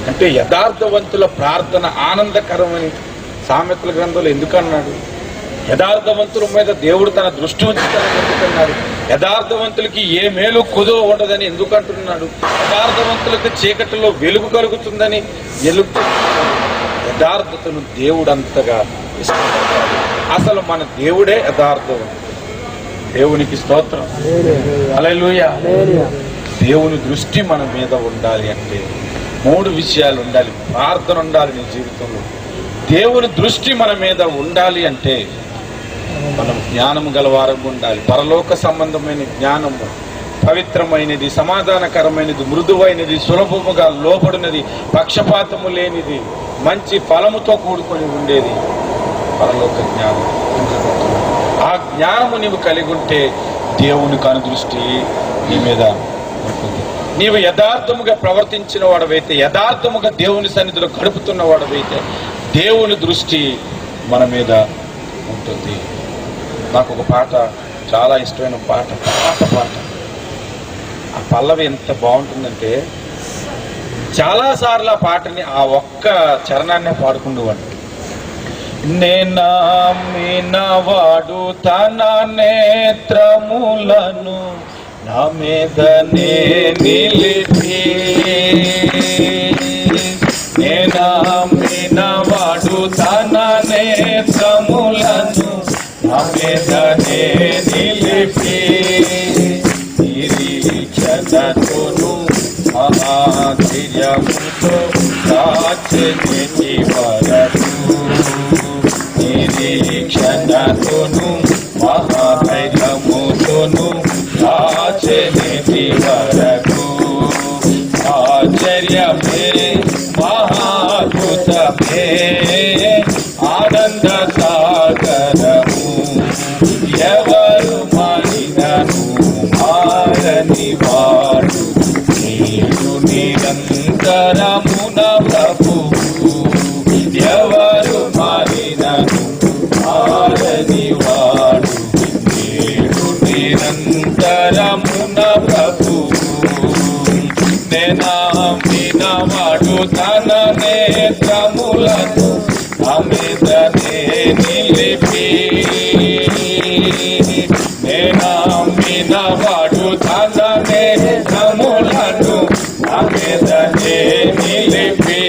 అంటే యథార్థవంతుల ప్రార్థన ఆనందకరమని సామెతల గ్రంథంలో ఎందుకన్నాడు? యథార్థవంతుల మీద దేవుడు తన దృష్టి ఉంచుతానని ఎందుకన్నాడు? యథార్థవంతులకి ఏ మేలు కుదువ ఉండదని ఎందుకంటున్నాడు? యథార్థవంతులకు చీకటిలో వెలుగు కలుగుతుందని యథార్థతను దేవుడు అంతగా ఇష్టపడతాడు. అసలు మన దేవుడే యథార్థవంతుడు. దేవునికి స్తోత్రం, హల్లెలూయా. దేవుని దృష్టి మన మీద ఉండాలి అంటే 3 విషయాలు ఉండాలి. ప్రార్థన ఉండాలి నీ జీవితంలో. దేవుని దృష్టి మన మీద ఉండాలి అంటే మనం జ్ఞానము గలవారం ఉండాలి. పరలోక సంబంధమైన జ్ఞానము, పవిత్రమైనది, సమాధానకరమైనది, మృదువైనది, సులభముగా లోపడినది, పక్షపాతము లేనిది, మంచి ఫలముతో కూడుకొని ఉండేది పరలోక జ్ఞానం. ఆ జ్ఞానము నీవు కలిగి ఉంటే దేవుని కనుదృష్టి నీ మీద ఉంటుంది. నీవు యథార్థముగా ప్రవర్తించిన వాడవైతే, యథార్థముగా దేవుని సన్నిధిలో గడుపుతున్న వాడవైతే దేవుని దృష్టి మన మీద ఉంటుంది. నాకు ఒక పాట చాలా ఇష్టమైన పాట, పాట ఆ పల్లవి ఎంత బాగుంటుందంటే చాలాసార్లు ఆ పాటని ఆ ఒక్క చరణాన్నే పాడుకుండేవాడు. నేనామినవాడు తన నేత్రములను నా మీదనే నిలిపి, నేనామినవాడు తన నేత్రములను నా మీదనే నిలిపి, నిరీక్షణతోను మహాధైర్యముతో రాచెని వరకు, నిరీక్షణతోను మహాధైర్యముతోను రాచెని వరకు, ఆశ్చర్యమే మహాద్భుతమే ఆనంద సాగరము, ఎవరు మారినను మారని వాడు నీరు నిరంతరమున ప్రభువు, ఎవరు మారినను మారని వాడు నీరు నిరంతరమున ప్రభువు, నేనామినవాడు తన నేత్రములను నా మీదనే నిలిపి, నేనామినవాడు తన నేత్రములను నా మీదనే నిలిపి,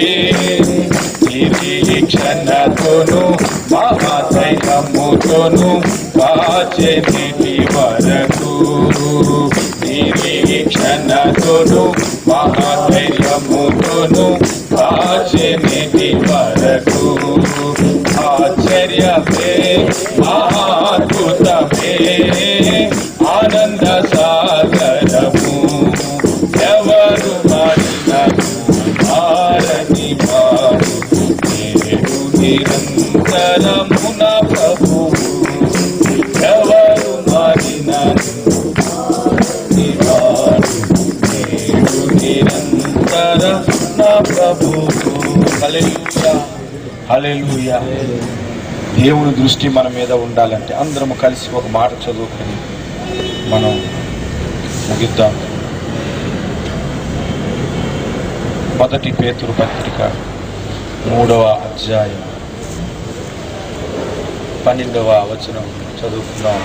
నిరీక్షణతోను మహాధైర్యముతోను కాచెని వరకు, నిరీక్షణతోను మహాధైర్యముతోను కాచెనిటి వరకు ఆశ్చర్యమే మహాద్భుతమే ఆనంద సాగరము ఎవరు మారినను మారని వారు నేడు నిరంతరమున ప్రభువు ఎవరు మారినను మారని వారు నేడు నిరంతరమున ప్రభువు. హల్లెలూయా హల్లెలూయా. దేవుని దృష్టి మన మీద ఉండాలంటే అందరము కలిసి ఒక మాట చదువుకొని మనం ముగిద్దాం. మొదటి పేతురు పత్రిక 3వ అధ్యాయం 12వ వచనం చదువుకుందాం.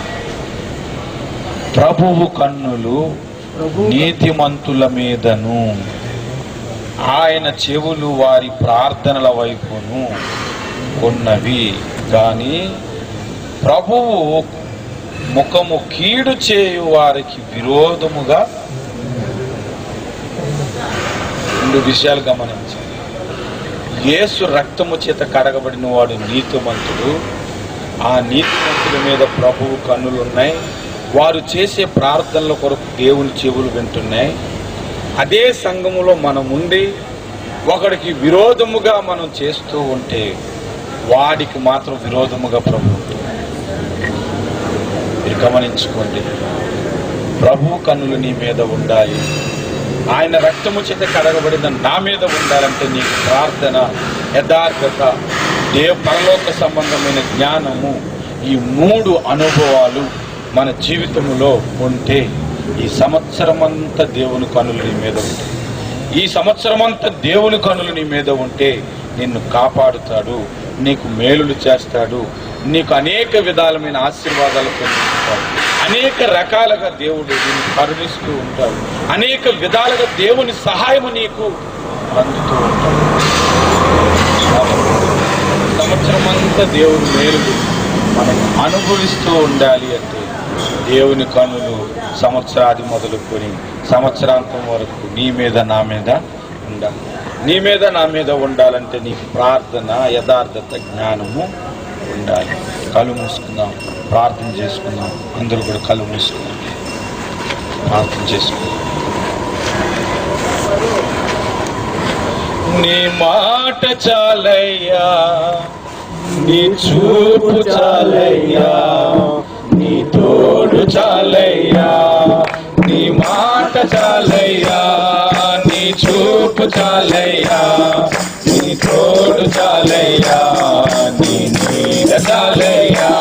ప్రభువు కన్నులు నీతిమంతుల మీదను ఆయన చెవులు వారి ప్రార్థనల వైపును ఉన్నవి గాని ప్రభువు ముఖము కీడు చేయు వారికి విరోధముగా. రెండు విషయాలు గమనించాలి. యేసు రక్తము చేత కడగబడిన వాడు నీతిమంతుడు. ఆ నీతిమంతుల మీద ప్రభువు కన్నులున్నాయి. వారు చేసే ప్రార్థనల కొరకు దేవుని చెవులు వింటున్నాయి. అదే సంఘములో మనం ఉండి ఒకడికి విరోధముగా మనం చేస్తూ ఉంటే వాడికి మాత్రం విరోధముగా ప్రభు మీరు గమనించుకోండి. ప్రభు కన్నులు నీ మీద ఉండాలి. ఆయన రక్తము చేత కడగబడిన నా మీద ఉండాలంటే నీకు ప్రార్థన, యథార్థత, పరలోక సంబంధమైన జ్ఞానము, ఈ 3 అనుభవాలు మన జీవితంలో ఉంటే ఈ సంవత్సరమంతా దేవుని కన్నులు నీ మీద ఉంటాయి. ఈ సంవత్సరమంతా దేవుని కన్నులు నీ మీద ఉంటే నిన్ను కాపాడుతాడు, నీకు మేలులు చేస్తాడు, నీకు అనేక విధాలమైన ఆశీర్వాదాలు పొందుతాడు. అనేక రకాలుగా దేవుడు నిన్ను కరుణిస్తూ ఉంటాడు. అనేక విధాలుగా దేవుని సహాయము నీకు అందుతూ ఉంటాడు. సంవత్సరం అంతా దేవుని మేలులు మనం అనుభవిస్తూ ఉండాలి అంటే దేవుని కన్నులు సంవత్సరాది మొదలుకొని సంవత్సరాంతం వరకు నీ మీద నా మీద ఉండాలి. నీ మీద నా మీద ఉండాలంటే నీకు ప్రార్థన, యథార్థత, జ్ఞానము ఉండాలి. కళ్ళు మూసుకుందాం, ప్రార్థన చేసుకుందాం. అందరూ కూడా కళ్ళు మూసుకుందాం, ప్రార్థన చేసుకుందాం. నీ మాట చాలయ్యా, నీ చూపు చాలయ్యా, నీ తోడు చాలయ్యా. నీ మాట చాలయ్యా, నీ చూపు చాలయ్యా, నీ తోడు చాలయ్యా, నీ నీడ చాలయ్యా.